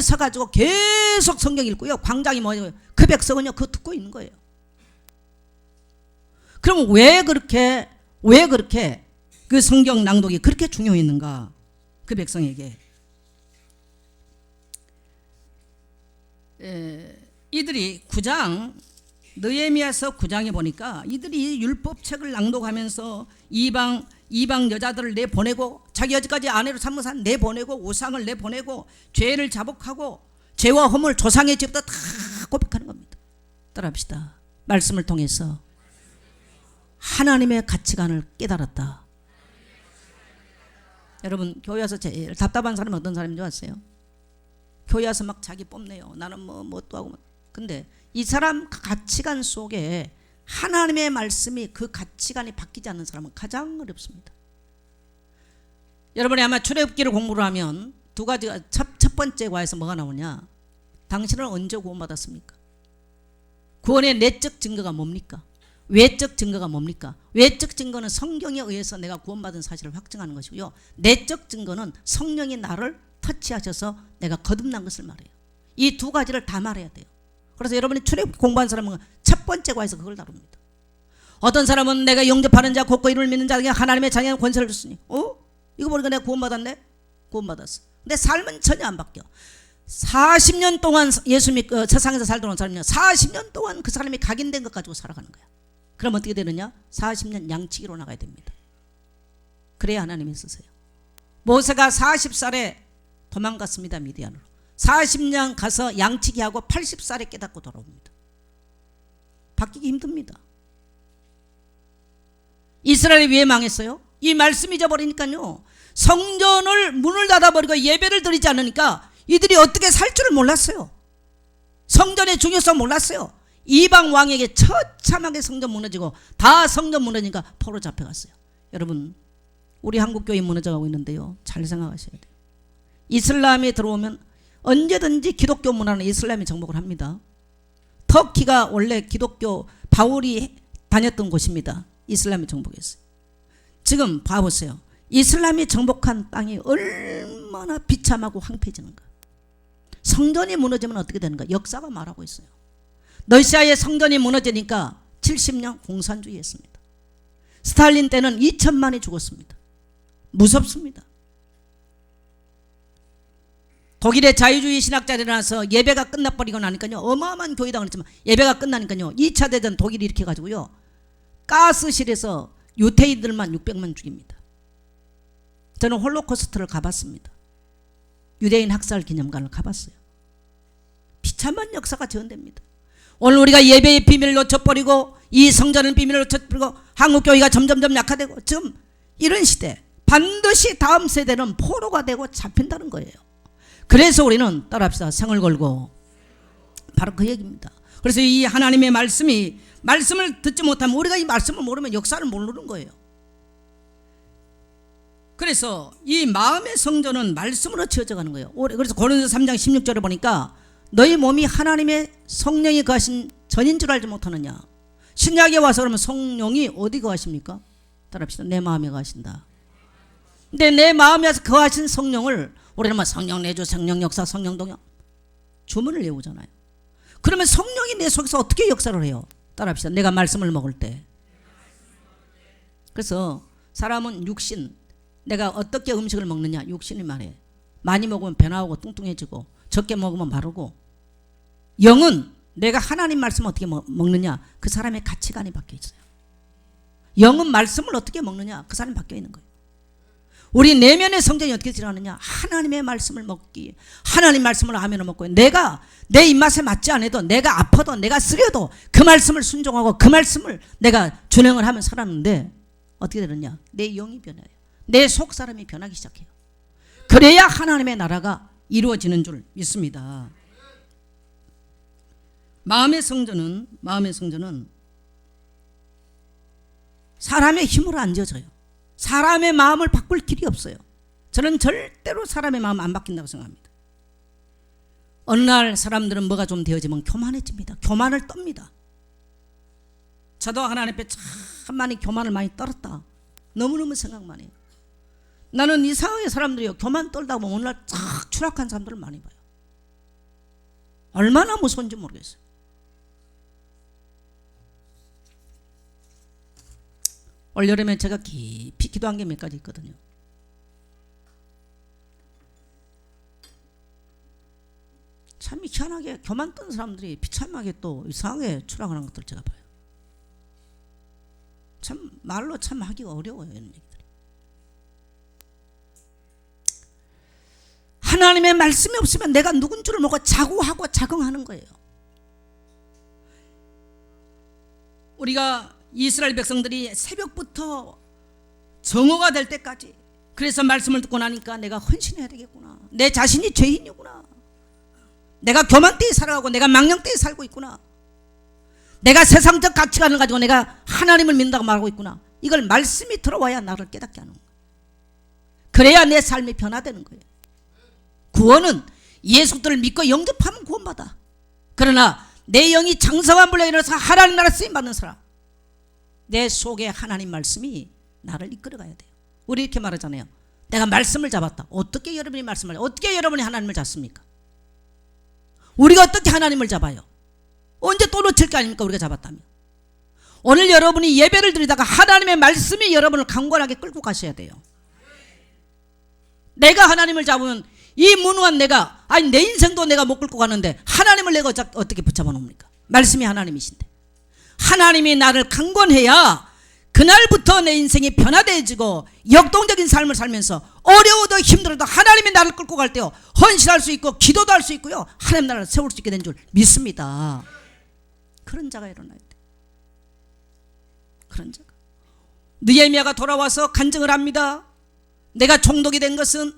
서가지고 계속 성경 읽고요. 광장이 뭐예요? 그 백성은요 그거 듣고 있는 거예요. 그럼 왜 그렇게 그 성경 낭독이 그렇게 중요했는가? 그 백성에게. 이들이 9장 느헤미야서 9장에 보니까 이들이 율법책을 낭독하면서 이방 여자들을 내보내고 자기 여지까지 아내로 삼은 사람 내보내고 우상을 내보내고 죄를 자복하고 죄와 허물 조상의 죄부터 다 고백하는 겁니다. 따라합시다. 말씀을 통해서 하나님의 가치관을 깨달았다. 여러분 교회 와서 제일 답답한 사람은 어떤 사람인 줄 아세요? 교회 와서 막 자기 뽐내요. 나는 또 하고. 근데 이 사람 가치관 속에 하나님의 말씀이 그 가치관이 바뀌지 않는 사람은 가장 어렵습니다. 여러분이 아마 출애굽기를 공부를 하면 두 가지가 첫 번째 과에서 뭐가 나오냐? 당신은 언제 구원받았습니까? 구원의 내적 증거가 뭡니까? 외적 증거가 뭡니까? 외적 증거는 성경에 의해서 내가 구원받은 사실을 확증하는 것이고요. 내적 증거는 성령이 나를 터치하셔서 내가 거듭난 것을 말해요. 이 두 가지를 다 말해야 돼요. 그래서 여러분이 출애굽기 공부한 사람은 첫 번째 과에서 그걸 다룹니다. 어떤 사람은 내가 영접하는 자 곧고 이를 믿는 자에게 하나님의 자녀의 권세를 줬으니 이거 보니까 내가 구원받았네? 구원받았어. 근데 삶은 전혀 안 바뀌어. 40년 동안 예수 믿고 세상에서 살던 사람이요 40년 동안 그 사람이 각인된 것 가지고 살아가는 거야. 그럼 어떻게 되느냐? 40년 양치기로 나가야 됩니다. 그래야 하나님이 쓰세요. 모세가 40살에 도망갔습니다. 미디안으로. 40년 가서 양치기하고 80살에 깨닫고 돌아옵니다. 바뀌기 힘듭니다. 이스라엘이 왜 망했어요? 이 말씀 잊어버리니까요. 성전을 문을 닫아버리고 예배를 드리지 않으니까 이들이 어떻게 살 줄을 몰랐어요. 성전의 중요성 몰랐어요. 이방 왕에게 처참하게 성전 무너지고 다 성전 무너지니까 포로 잡혀갔어요. 여러분 우리 한국교회 무너져가고 있는데요. 잘 생각하셔야 돼요. 이슬람이 들어오면 언제든지 기독교 문화는 이슬람이 정복을 합니다. 터키가 원래 기독교 바울이 다녔던 곳입니다. 이슬람이 정복했어요. 지금 봐보세요. 이슬람이 정복한 땅이 얼마나 비참하고 황폐해지는가. 성전이 무너지면 어떻게 되는가. 역사가 말하고 있어요. 러시아의 성전이 무너지니까 70년 공산주의였습니다. 스탈린 때는 2천만이 죽었습니다. 무섭습니다. 독일의 자유주의 신학자들이 나서 예배가 끝나버리고 나니까요, 어마어마한 교회다 그랬지만 예배가 끝나니까요 2차 대전 독일이 이렇게 해가지고요 가스실에서 유태인들만 600만 죽입니다. 저는 홀로코스트를 가봤습니다. 유대인 학살 기념관을 가봤어요. 비참한 역사가 재현됩니다. 오늘 우리가 예배의 비밀을 놓쳐버리고 이 성전의 비밀을 놓쳐버리고 한국교회가 점점점 약화되고 지금 이런 시대 반드시 다음 세대는 포로가 되고 잡힌다는 거예요. 그래서 우리는 따라합시다. 상을 걸고 바로 그 얘기입니다. 그래서 이 하나님의 말씀을 듣지 못하면 우리가 이 말씀을 모르면 역사를 모르는 거예요. 그래서 이 마음의 성전은 말씀으로 지어져 가는 거예요. 그래서 고린도서 3장 16절에 보니까 너희 몸이 하나님의 성령이 거하신 전인 줄 알지 못하느냐. 신약에 와서 그러면 성령이 어디 거하십니까? 따라합시다. 내 마음에 거하신다. 근데 내 마음에서 거하신 성령을 우리는 뭐 성령 내주, 성령 역사, 성령 동역 주문을 외우잖아요. 그러면 성령이 내 속에서 어떻게 역사를 해요? 따라합시다. 내가 말씀을 먹을 때. 그래서 사람은 육신, 내가 어떻게 음식을 먹느냐 육신이 말해. 많이 먹으면 배 나오고 뚱뚱해지고 적게 먹으면 마르고, 영은 내가 하나님 말씀을 어떻게 먹느냐 그 사람의 가치관이 바뀌어 있어요. 영은 말씀을 어떻게 먹느냐 그 사람이 바뀌어 있는 거예요. 우리 내면의 성전이 어떻게 들어가느냐 하나님의 말씀을 먹기, 하나님 말씀을 하면 먹고, 내가 내 입맛에 맞지 않아도 내가 아파도 내가 쓰려도 그 말씀을 순종하고 그 말씀을 내가 준행을 하면 살았는데 어떻게 되느냐 내 영이 변해요. 내 속 사람이 변하기 시작해요. 그래야 하나님의 나라가 이루어지는 줄 믿습니다. 마음의 성전은 사람의 힘으로 안 지어져요. 사람의 마음을 바꿀 길이 없어요. 저는 절대로 사람의 마음 안 바뀐다고 생각합니다. 어느 날 사람들은 뭐가 좀 되어지면 교만해집니다. 교만을 떱니다. 저도 하나님 앞에 참 많이 교만을 많이 떨었다. 너무너무 생각만 해요. 나는 이상하게 사람들이요 교만 떨다 보면 오늘날 쫙 추락한 사람들을 많이 봐요. 얼마나 무서운지 모르겠어요. 올 여름에 제가 깊이 기도한 게 몇 가지 있거든요. 참 희한하게 교만 떤 사람들이 비참하게 또 이상하게 추락하는 것들 제가 봐요. 참 말로 참 하기가 어려워요. 이런 얘기들이. 하나님의 말씀이 없으면 내가 누군 줄을 모르고 자고하고 자긍하는 거예요. 우리가 이스라엘 백성들이 새벽부터 정오가 될 때까지 그래서 말씀을 듣고 나니까 내가 헌신해야 되겠구나. 내 자신이 죄인이구나. 내가 교만때에 살아가고 내가 망령때에 살고 있구나. 내가 세상적 가치관을 가지고 내가 하나님을 믿는다고 말하고 있구나. 이걸 말씀이 들어와야 나를 깨닫게 하는 거예요. 그래야 내 삶이 변화되는 거예요. 구원은 예수를 믿고 영접하면 구원받아. 그러나 내 영이 장성한 분량에 일어나서 하나님 나라 쓰임받는 사람, 내 속에 하나님 말씀이 나를 이끌어가야 돼요. 우리 이렇게 말하잖아요. 내가 말씀을 잡았다. 어떻게 여러분이 말씀을 어떻게 여러분이 하나님을 잡습니까? 우리가 어떻게 하나님을 잡아요? 언제 또 놓칠 게 아닙니까? 우리가 잡았다면. 오늘 여러분이 예배를 드리다가 하나님의 말씀이 여러분을 강건하게 끌고 가셔야 돼요. 내가 하나님을 잡으면 이 무능한 내가, 아니 내 인생도 내가 못 끌고 가는데 하나님을 내가 어떻게 붙잡아 놓습니까? 말씀이 하나님이신데. 하나님이 나를 강건해야 그날부터 내 인생이 변화되어지고 역동적인 삶을 살면서 어려워도 힘들어도 하나님이 나를 끌고 갈 때요 헌신할 수 있고 기도도 할 수 있고요 하나님 나라를 세울 수 있게 된 줄 믿습니다. 그런 자가 일어나야 돼. 그런 자가. 느헤미야가 돌아와서 간증을 합니다. 내가 총독이 된 것은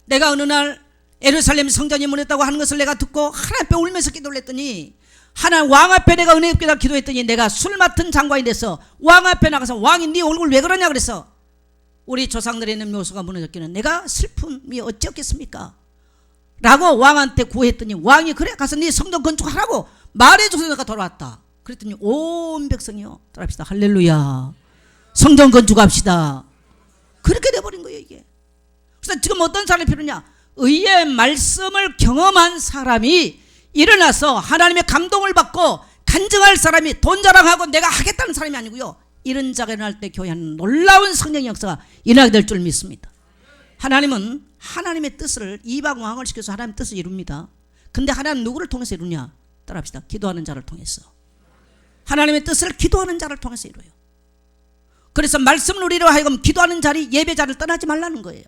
내가 어느 날 예루살렘 성전이 무너졌다고 하는 것을 내가 듣고 하나님 앞에 울면서 기도를 했더니 하나님 왕 앞에 내가 은혜 없게 기도했더니 내가 술 맡은 장관이 돼서 왕 앞에 나가서 왕이 네 얼굴 왜 그러냐 그래서 우리 조상들의 있는 묘소가 무너졌기는 내가 슬픔이 어찌었겠습니까? 라고 왕한테 구했더니 왕이 그래 가서 네 성전 건축하라고 말해줘서 내가 돌아왔다. 그랬더니 온 백성이요 따라합시다. 할렐루야. 성전 건축합시다. 그렇게 돼버린 거예요 이게. 그래서 지금 어떤 사람이 필요냐? 의의 말씀을 경험한 사람이 일어나서 하나님의 감동을 받고 간증할 사람이 돈 자랑하고 내가 하겠다는 사람이 아니고요. 이런 자가 일어날 때 교회는 놀라운 성령 역사가 일어나게 될 줄 믿습니다. 하나님은 하나님의 뜻을 이방 왕을 시켜서 하나님의 뜻을 이룹니다. 근데 하나님 누구를 통해서 이루냐? 따라합시다. 기도하는 자를 통해서. 하나님의 뜻을 기도하는 자를 통해서 이루어요. 그래서 말씀을 우리로 하여금 기도하는 자리, 예배 자리를 떠나지 말라는 거예요.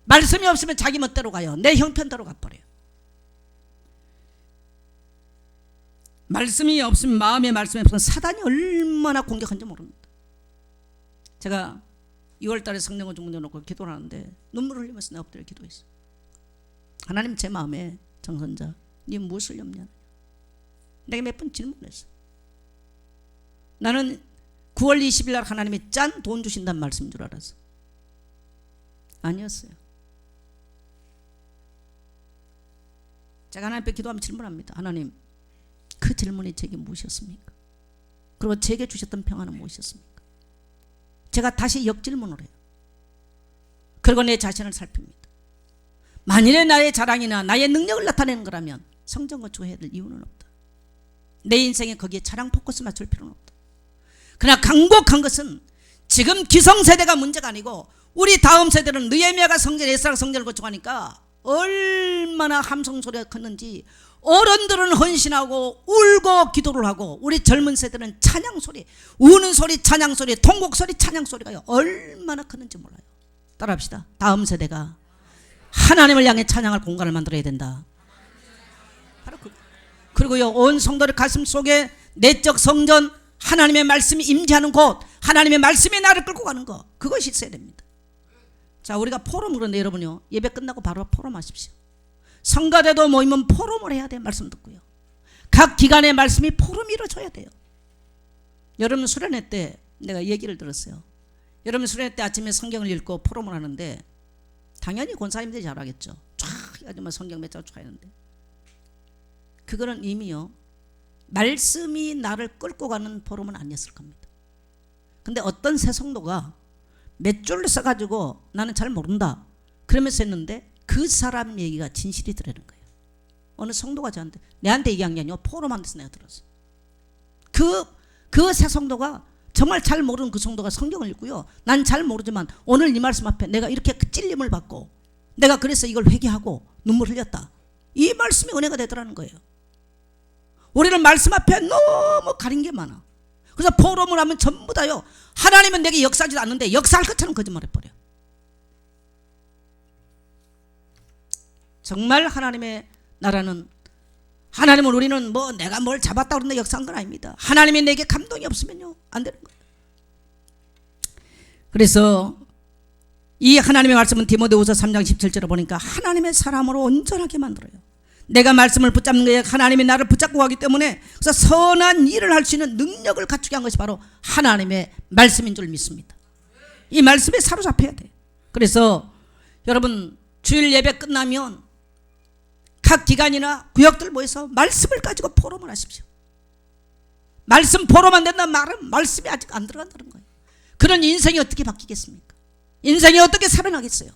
말씀이 없으면 자기 멋대로 가요. 내 형편대로 가버려요. 말씀이 없으면, 마음의 말씀이 없으면 사단이 얼마나 공격한지 모릅니다. 제가 2월달에 성령을 좀 문여놓고 기도를 하는데 눈물을 흘리면서 내 엎드려 기도했어요. 하나님, 제 마음에 정선자, 네 무엇을 염려하느냐? 내가 몇 번 질문했어. 나는 9월 20일 날 하나님이 짠 돈 주신다는 말씀인 줄 알았어. 아니었어요. 제가 하나님 앞에 기도하면 질문합니다. 하나님, 그 질문이 제게 무엇이었습니까? 그리고 제게 주셨던 평안은 무엇이었습니까? 제가 다시 역질문을 해요. 그리고 내 자신을 살핍니다. 만일에 나의 자랑이나 나의 능력을 나타내는 거라면 성전 건축해야 될 이유는 없다. 내 인생에 거기에 자랑 포커스 맞출 필요는 없다. 그러나 강곡한 것은 지금 기성세대가 문제가 아니고 우리 다음 세대는 느헤미야가 성전, 에스라가 성전을 건축하니까 얼마나 함성소리가 컸는지 어른들은 헌신하고 울고 기도를 하고 우리 젊은 세대는 찬양소리, 우는 소리, 찬양소리, 통곡소리, 찬양소리가 얼마나 컸는지 몰라요. 따라합시다. 다음 세대가 하나님을 향해 찬양할 공간을 만들어야 된다. 바로 그리고요, 온 성도의 가슴 속에 내적 성전, 하나님의 말씀이 임재하는 곳, 하나님의 말씀이 나를 끌고 가는 것, 그것이 있어야 됩니다. 자, 우리가 포럼, 그런데 여러분요, 예배 끝나고 바로 포럼 하십시오. 성가대도 모이면 포럼을 해야 돼요. 말씀 듣고요. 각 기관의 말씀이 포럼이 이루어져야 돼요. 여러분 수련회 때 내가 얘기를 들었어요. 여러분 수련회 때 아침에 성경을 읽고 포럼을 하는데 당연히 권사님들이 잘하겠죠. 쫙 해가지고 성경 몇 장 쫙 하는데 그거는 이미요, 말씀이 나를 끌고 가는 포럼은 아니었을 겁니다. 근데 어떤 새 성도가 몇 줄을 써가지고 나는 잘 모른다 그러면서 했는데 그 사람 얘기가 진실이 들어는 거예요. 어느 성도가 저한테, 내한테 얘기한 게 아니고 포럼한 데서 내가 들었어요. 그 새 성도가 정말 잘 모르는 그 성도가 성경을 읽고요, 난 잘 모르지만 오늘 이 말씀 앞에 내가 이렇게 찔림을 받고 내가 그래서 이걸 회개하고 눈물 흘렸다, 이 말씀이 은혜가 되더라는 거예요. 우리는 말씀 앞에 너무 가린 게 많아. 그래서 포럼을 하면 전부 다요, 하나님은 내게 역사하지도 않는데 역사할 것처럼 거짓말해버려. 정말 하나님의 나라는, 하나님을 우리는 뭐 내가 뭘 잡았다 그러는데 역사한 건 아닙니다. 하나님이 내게 감동이 없으면요 안 되는 거예요. 그래서 이 하나님의 말씀은 디모데후서 3장 17절에 보니까 하나님의 사람으로 온전하게 만들어요. 내가 말씀을 붙잡는 거에 하나님이 나를 붙잡고 가기 때문에, 그래서 선한 일을 할 수 있는 능력을 갖추게 한 것이 바로 하나님의 말씀인 줄 믿습니다. 이 말씀에 사로잡혀야 돼. 그래서 여러분 주일 예배 끝나면 각 기관이나 구역들 모여서 말씀을 가지고 포럼을 하십시오. 말씀 포럼 안 된다는 말은 말씀이 아직 안 들어간다는 거예요. 그런 인생이 어떻게 바뀌겠습니까? 인생이 어떻게 살아나겠어요?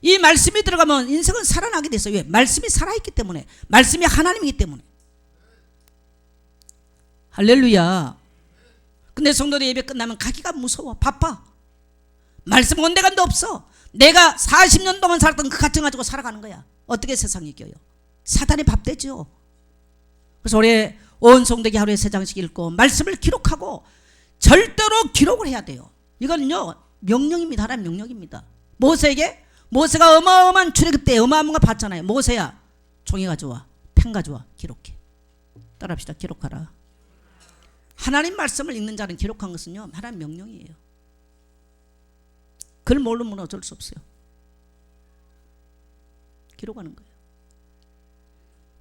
이 말씀이 들어가면 인생은 살아나게 됐어요. 왜? 말씀이 살아있기 때문에, 말씀이 하나님이기 때문에. 할렐루야. 근데 성도들 예배 끝나면 가기가 무서워, 바빠. 말씀 온데간도 없어. 내가 40년 동안 살았던 그 가정 가지고 살아가는 거야. 어떻게 세상이 이겨요? 사단이 밥되죠. 그래서 우리 온 성도에게 하루에 3장씩 읽고 말씀을 기록하고, 절대로 기록을 해야 돼요. 이건요 명령입니다. 하나님 명령입니다. 모세에게, 모세가 어마어마한 출애굽 때 어마어마한 거 봤잖아요. 모세야, 종이 가져와, 펜 가져와, 기록해. 따라합시다. 기록하라. 하나님 말씀을 읽는 자는 기록한 것은요 하나님 명령이에요. 그걸 모르면 어쩔 수 없어요. 기록하는 거예요.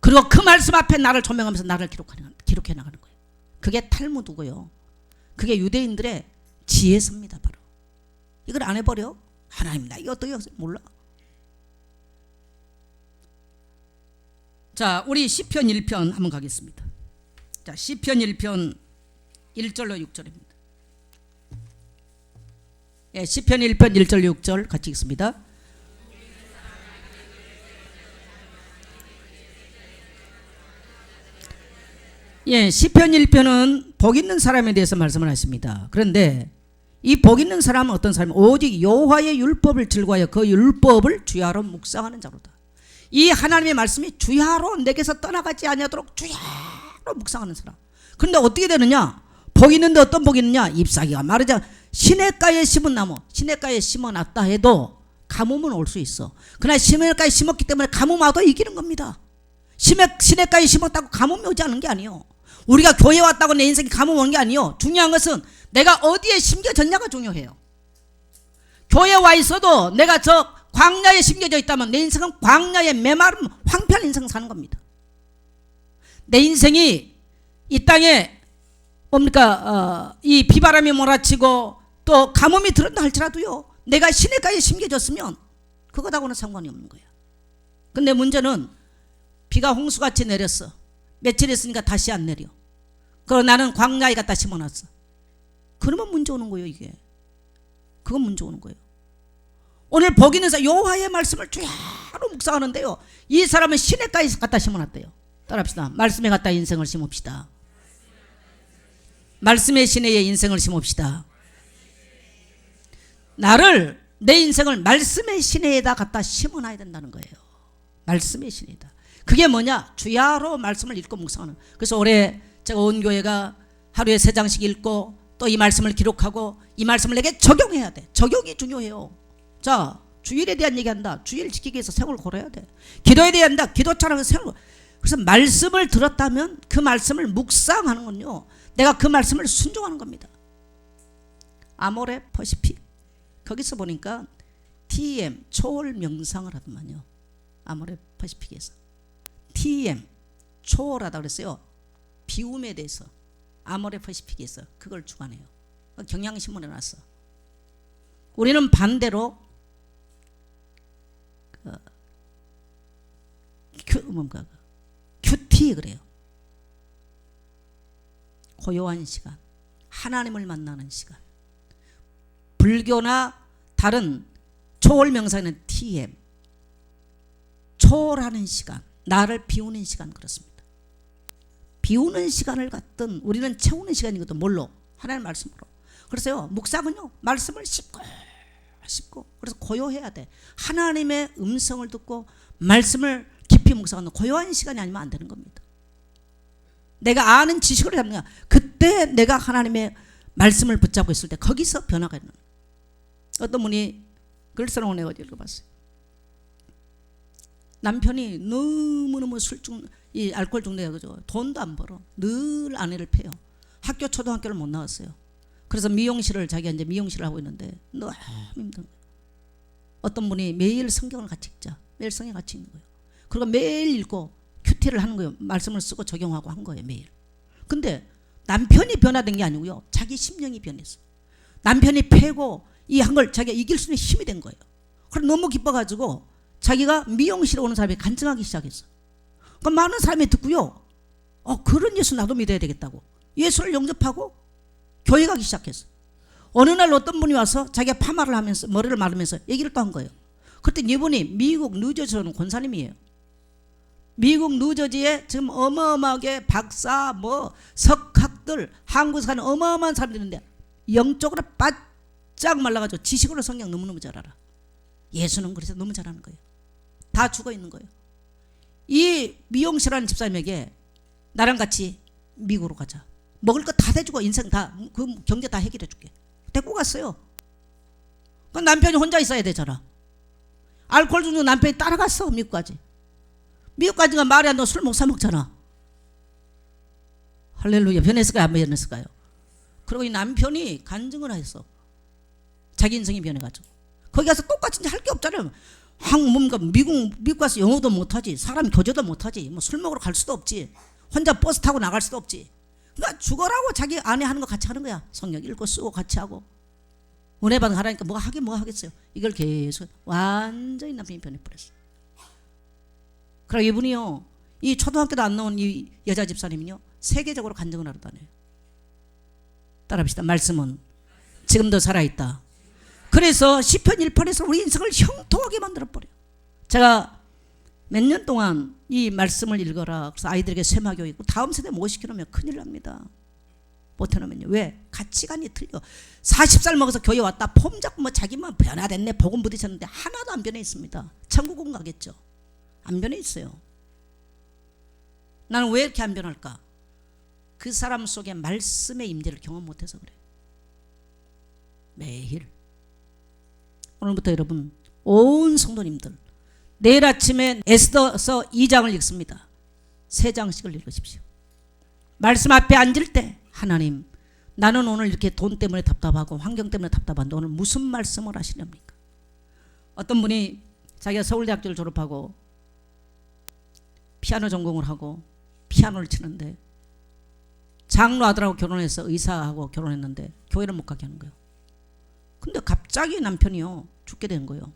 그리고 그 말씀 앞에 나를 조명하면서 나를 기록해 나가는 거예요. 그게 탈무드고요, 그게 유대인들의 지혜서입니다. 바로 이걸 안 해버려? 하나님 나 이거 어떻게 몰라? 자, 우리 시편 1편 한번 가겠습니다. 자, 시편 1편 1절로 6절입니다. 예, 시편 1편 1절 6절 같이 읽습니다. 예, 시편 1편은 복 있는 사람에 대해서 말씀을 하십니다. 그런데 이 복 있는 사람은 어떤 사람이 오직 여호와의 율법을 즐거워하여 그 율법을 주야로 묵상하는 자로다. 이 하나님의 말씀이 주야로 내게서 떠나가지 아니하도록 주야로 묵상하는 사람. 그런데 어떻게 되느냐? 복 있는데 어떤 복이 있느냐? 잎사귀가 마르자. 시냇가에 심은 나무, 시냇가에 심어놨다 해도 가뭄은 올 수 있어. 그러나 시냇가에 심었기 때문에 가뭄 와도 이기는 겁니다. 시냇가에 심었다고 가뭄이 오지 않은 게 아니에요. 우리가 교회 왔다고 내 인생에 가뭄 오는 게 아니에요. 중요한 것은 내가 어디에 심겨졌냐가 중요해요. 교회 와 있어도 내가 저 광야에 심겨져 있다면 내 인생은 광야에 메마른 황폐한 인생 사는 겁니다. 내 인생이 이 땅에 뭡니까 이 비바람이 몰아치고 또 가뭄이 들었다 할지라도요, 내가 시냇가에 심겨졌으면 그것하고는 상관이 없는 거야. 근데 문제는 비가 홍수같이 내렸어. 며칠 있으니까 다시 안 내려. 그럼 나는 광야에 갖다 심어놨어. 그러면 문제 오는 거예요. 이게 그건 문제 오는 거예요. 오늘 복 있는 사람 여호와의 말씀을 주야로 묵상하는데요, 이 사람은 시냇가에 갖다 심어놨대요. 따라합시다. 말씀에 갖다 인생을 심읍시다. 말씀의 시내에 인생을 심읍시다. 나를, 내 인생을 말씀의 시내에다 갖다 심어놔야 된다는 거예요. 말씀의 시내에다. 그게 뭐냐? 주야로 말씀을 읽고 묵상하는. 그래서 올해 제가 온 교회가 하루에 3장씩 읽고 또 이 말씀을 기록하고 이 말씀을 내게 적용해야 돼. 적용이 중요해요. 자, 주일에 대한 얘기한다. 주일 지키기 위해서 생을 걸어야 돼. 기도에 대한다. 기도 차라서 생을. 그래서 말씀을 들었다면 그 말씀을 묵상하는 건요, 내가 그 말씀을 순종하는 겁니다. 아모레 퍼시픽 거기서 보니까 TM 초월 명상을 하더만요. 아모레 퍼시픽에서 TM 초월하다 그랬어요. 비움에 대해서 아모레 퍼시픽에서 그걸 주관해요. 경향신문에 났어. 우리는 반대로 큐티 그래요. 고요한 시간, 하나님을 만나는 시간. 불교나 다른 초월 명상에는 TM 초월하는 시간, 나를 비우는 시간. 그렇습니다. 비우는 시간을 갖든 우리는 채우는 시간이거든. 뭘로? 하나님의 말씀으로. 그래서요, 묵상은요, 말씀을 씹고 그래서 고요해야 돼. 하나님의 음성을 듣고 말씀을 깊이 묵상하는 고요한 시간이 아니면 안 되는 겁니다. 내가 아는 지식으로 잡는 거야. 그때 내가 하나님의 말씀을 붙잡고 있을 때 거기서 변화가 있는. 어떤 분이 글 써놓은 애 어디 읽어봤어요. 남편이 너무너무 이 알코올 중독이죠. 돈도 안 벌어. 늘 아내를 패요. 학교 초등학교를 못 나왔어요. 그래서 미용실을, 자기가 이제 미용실을 하고 있는데 너무 힘든 거예요. 어떤 분이 매일 성경을 같이 읽자. 매일 성경 같이 읽는 거예요. 그리고 매일 읽고 큐티를 하는 거예요. 말씀을 쓰고 적용하고 한 거예요. 매일. 근데 남편이 변화된 게 아니고요, 자기 심령이 변했어. 남편이 패고 이 한 걸 자기가 이길 수 있는 힘이 된 거예요. 그래서 너무 기뻐가지고 자기가 미용실에 오는 사람이 간증하기 시작했어. 그러니까 많은 사람이 듣고요, 그런 예수 나도 믿어야 되겠다고 예수를 영접하고 교회 가기 시작했어. 어느 날 어떤 분이 와서 자기가 파마를 하면서 머리를 마르면서 얘기를 또 한 거예요. 그때 이분이 미국 뉴저지에 오는 권사님이에요. 미국 뉴저지에 지금 어마어마하게 박사 석학들 한국에서 가는 어마어마한 사람들이 있는데 영적으로 바짝 말라가지고 지식으로 성경 너무너무 잘 알아. 예수는 그래서 너무 잘하는 거예요. 다 죽어 있는 거예요. 이 미용실하는 집사님에게 나랑 같이 미국으로 가자. 먹을 거 다 대주고 인생 다 그 경제 다 해결해 줄게. 데리고 갔어요. 그 남편이 혼자 있어야 되잖아. 알코올 중독 남편이 따라갔어. 미국까지. 미국까지가 말이 안 돼. 술 못 사 먹잖아. 할렐루야. 변했을까요? 안 변했을까요? 그리고 이 남편이 간증을 했어. 자기 인생이 변해가지고. 거기 가서 똑같이 할 게 없잖아요. 뭔가 미국 가서 영어도 못하지. 사람 교제도 못하지. 술 먹으러 갈 수도 없지. 혼자 버스 타고 나갈 수도 없지. 그러니까 죽어라고 자기 아내 하는 거 같이 하는 거야. 성경 읽고 쓰고 같이 하고. 은혜 받은 하라니까 뭐가 하겠어요. 이걸 계속 완전히 남편이 변해버렸어. 그리고 이분이요, 이 초등학교도 안 나온 이 여자 집사님은요, 세계적으로 간증을 하러 다녀요. 따라합시다. 말씀은 지금도 살아있다. 그래서 시편 1편에서 우리 인생을 형통하게 만들어버려요. 제가 몇 년 동안 이 말씀을 읽어라. 그래서 아이들에게 세마교육, 다음 세대 못 시켜놓으면 큰일 납니다. 못해놓으면요. 왜? 가치관이 틀려. 40살 먹어서 교회 왔다 폼 잡고 뭐 자기만 변화됐네 복음 부딪혔는데 하나도 안 변해 있습니다. 천국은 가겠죠. 안 변해 있어요. 나는 왜 이렇게 안 변할까? 그 사람 속에 말씀의 임재를 경험 못해서 그래. 매일 오늘부터 여러분 온 성도님들 내일 아침에 에스더서 2장을 읽습니다. 3장씩을 읽으십시오. 말씀 앞에 앉을 때 하나님 나는 오늘 이렇게 돈 때문에 답답하고 환경 때문에 답답한데 오늘 무슨 말씀을 하시렵니까? 어떤 분이 자기가 서울대학교를 졸업하고 피아노 전공을 하고 피아노를 치는데 장로 아들하고 결혼해서 의사하고 결혼했는데 교회를 못 가게 하는 거예요. 근데 갑자기 남편이요 죽게 된 거예요.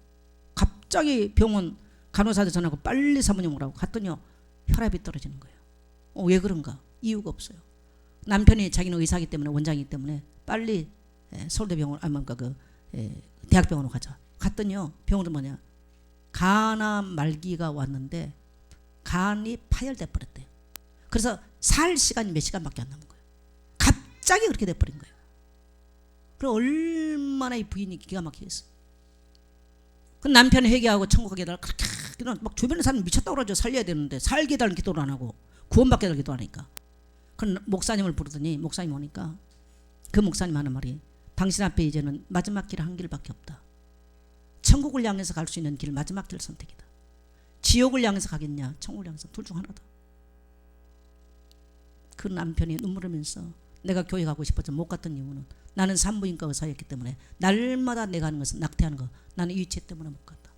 갑자기 병원 간호사한테 전화하고 빨리 사모님 오라고 갔더니요 혈압이 떨어지는 거예요. 왜 그런가? 이유가 없어요. 남편이 자기는 의사이기 때문에 원장이기 때문에 빨리 서울대병원 대학병원으로 가자. 갔더니요 병원은 뭐냐? 간암 말기가 왔는데 간이 파열돼 버렸대요. 그래서 살 시간이 몇 시간밖에 안 남은 거예요. 갑자기 그렇게 돼버린 거예요. 그럼 얼마나 이 부인이 기가 막히겠어요. 그 남편이 회개하고 천국 가게 해달라 그렇게 막 주변에 사람 미쳤다고 그러죠. 살려야 되는데 살게 해달라는 기도를 안 하고 구원받게 해달라는 기도 안 하니까. 그 목사님을 부르더니 목사님 오니까 그 목사님 하는 말이 당신 앞에 이제는 마지막 길 한 길밖에 없다. 천국을 향해서 갈 수 있는 길 마지막 길 선택이다. 지옥을 향해서 가겠냐 천국을 향해서 둘 중 하나다. 그 남편이 눈물 흘리면서 내가 교회 가고 싶어서 못 갔던 이유는 나는 산부인과 의사였기 때문에 날마다 내가 하는 것은 낙태하는 거 나는 이 죄 때문에 못 갔다.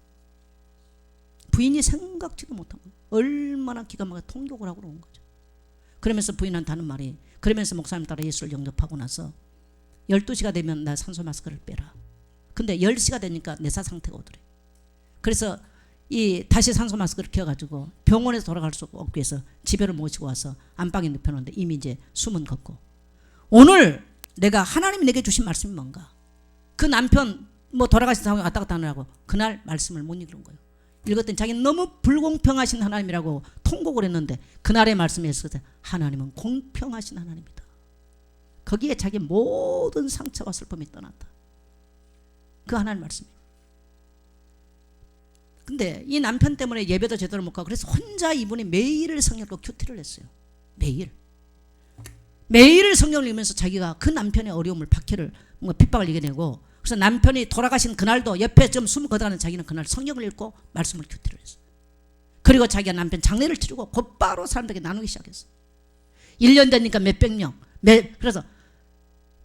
부인이 생각지도 못한 거예요. 얼마나 기가 막혀 통곡을 하고 온 거죠. 그러면서 부인한테 하는 말이 그러면서 목사님 따라 예수를 영접하고 나서 12시가 되면 나 산소 마스크를 빼라. 근데 10시가 되니까 내사 상태가 오더래. 그래서 다시 산소 마스크를 켜가지고 병원에서 돌아갈 수 없기 위해서 집에를 모시고 와서 안방에 눕혀놓는데 이미 이제 숨은 걷고 오늘 내가 하나님이 내게 주신 말씀이 뭔가 그 남편 뭐 돌아가신 상황에 왔다 갔다 하느라고 그날 말씀을 못 읽은 거예요. 읽었더니 자기는 너무 불공평하신 하나님이라고 통곡을 했는데 그날의 말씀에 있어서 하나님은 공평하신 하나님이다. 거기에 자기 모든 상처와 슬픔이 떠났다. 그 하나님 말씀이에요. 근데 이 남편 때문에 예배도 제대로 못 가고 그래서 혼자 이분이 매일 성경을 큐티를 했어요. 매일 성경을 읽으면서 자기가 그 남편의 어려움을 박해를 뭔가 핍박을 이겨내고 그래서 남편이 돌아가신 그날도 옆에 좀 숨을 거다가는 자기는 그날 성경을 읽고 말씀을 큐티를 했어요. 그리고 자기가 남편 장례를 치르고 곧바로 사람들에게 나누기 시작했어요. 1년 되니까 몇백 명 그래서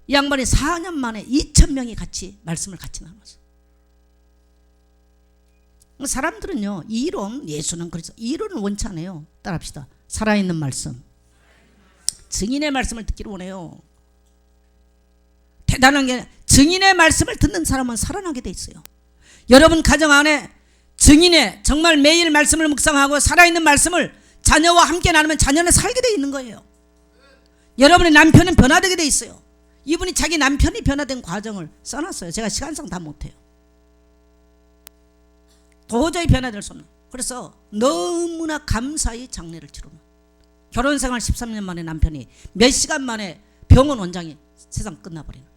이 양반이 4년 만에 2,000명이 같이 말씀을 같이 나눴어요. 사람들은요 이론 예수는 그래서 이론을 원치 않아요. 따라합시다. 살아있는 말씀 증인의 말씀을 듣기를 원해요. 대단한 게 증인의 말씀을 듣는 사람은 살아나게 돼 있어요. 여러분 가정 안에 증인의 정말 매일 말씀을 묵상하고 살아있는 말씀을 자녀와 함께 나누면 자녀는 살게 돼 있는 거예요. 여러분의 남편은 변화되게 돼 있어요. 이분이 자기 남편이 변화된 과정을 써놨어요. 제가 시간상 다 못해요. 도저히 변화될 수 없는. 그래서 너무나 감사히 장례를 치르는 결혼생활 13년 만에 남편이 몇 시간 만에 병원 원장이 세상 끝나버리는.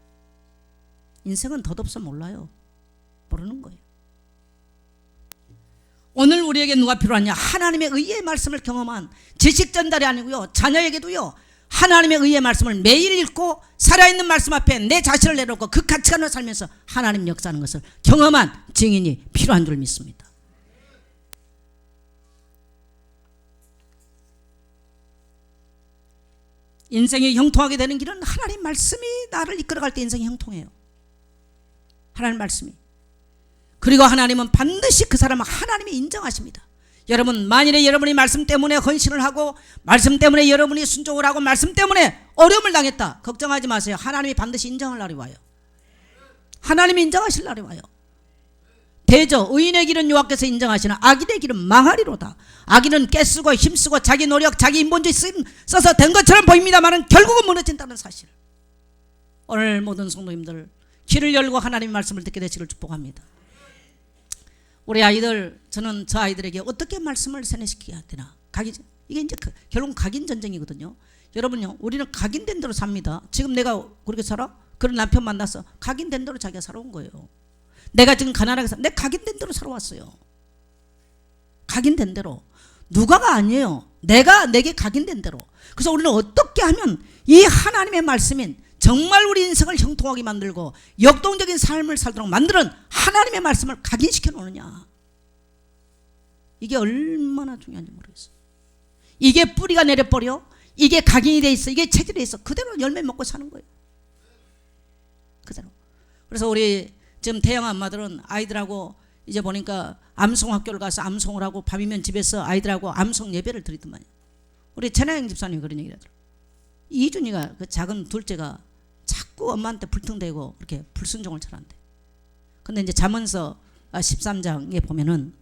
인생은 덧없어 몰라요. 모르는 거예요. 오늘 우리에게 누가 필요하냐? 하나님의 의의 말씀을 경험한 지식 전달이 아니고요. 자녀에게도요. 하나님의 의의 말씀을 매일 읽고 살아있는 말씀 앞에 내 자신을 내놓고 그 가치관을 살면서 하나님 역사하는 것을 경험한 증인이 필요한 줄 믿습니다. 인생이 형통하게 되는 길은 하나님 말씀이 나를 이끌어갈 때 인생이 형통해요. 하나님 말씀이. 그리고 하나님은 반드시 그 사람을 하나님이 인정하십니다. 여러분 만일에 여러분이 말씀 때문에 헌신을 하고 말씀 때문에 여러분이 순종을 하고 말씀 때문에 어려움을 당했다. 걱정하지 마세요. 하나님이 반드시 인정할 날이 와요. 하나님이 인정하실 날이 와요. 대저 의인의 길은 여호와께서 인정하시나 악인의 길은 망하리로다. 악인은 깨쓰고 힘쓰고 자기 노력 자기 인본주의 써서 된 것처럼 보입니다만 결국은 무너진다는 사실. 오늘 모든 성도님들 귀를 열고 하나님의 말씀을 듣게 되시기를 축복합니다. 우리 아이들 저는 저 아이들에게 어떻게 말씀을 세뇌시켜야 되나 이게 이제 결국 각인 전쟁이거든요. 여러분요, 우리는 각인된 대로 삽니다. 지금 내가 그렇게 살아? 그런 남편 만나서 각인된 대로 자기가 살아온 거예요. 내가 지금 가난하게 내 각인된 대로 살아왔어요. 각인된 대로. 누가가 아니에요. 내게 각인된 대로. 그래서 우리는 어떻게 하면 이 하나님의 말씀인 정말 우리 인생을 형통하게 만들고 역동적인 삶을 살도록 만드는 하나님의 말씀을 각인시켜 놓느냐. 이게 얼마나 중요한지 모르겠어요. 이게 뿌리가 내려버려, 이게 각인이 돼 있어, 이게 체질이 있어, 그대로 열매 먹고 사는 거예요. 그대로. 그래서 우리 지금 태영 엄마들은 아이들하고 이제 보니까 암송 학교를 가서 암송을 하고 밤이면 집에서 아이들하고 암송 예배를 드리더만요. 우리 천하영 집사님이 그런 얘기를 하더라고요. 이준이가 그 작은 둘째가 자꾸 엄마한테 불통대고 이렇게 불순종을 잘한대. 근데 이제 잠언서 13장에 보면은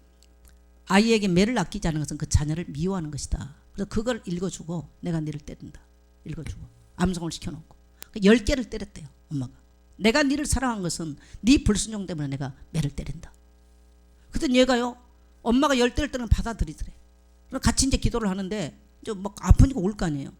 아이에게 매를 아끼지 않은 것은 그 자녀를 미워하는 것이다. 그래서 그걸 읽어주고 내가 너를 때린다. 읽어주고 암송을 시켜놓고 10개를 때렸대요. 엄마가. 내가 너를 사랑한 것은 네 불순종 때문에 내가 매를 때린다. 그랬더니 얘가요, 엄마가 10대를 때는 받아들이더래. 그래서 같이 이제 기도를 하는데 이제 막 아프니까 올 거 아니에요.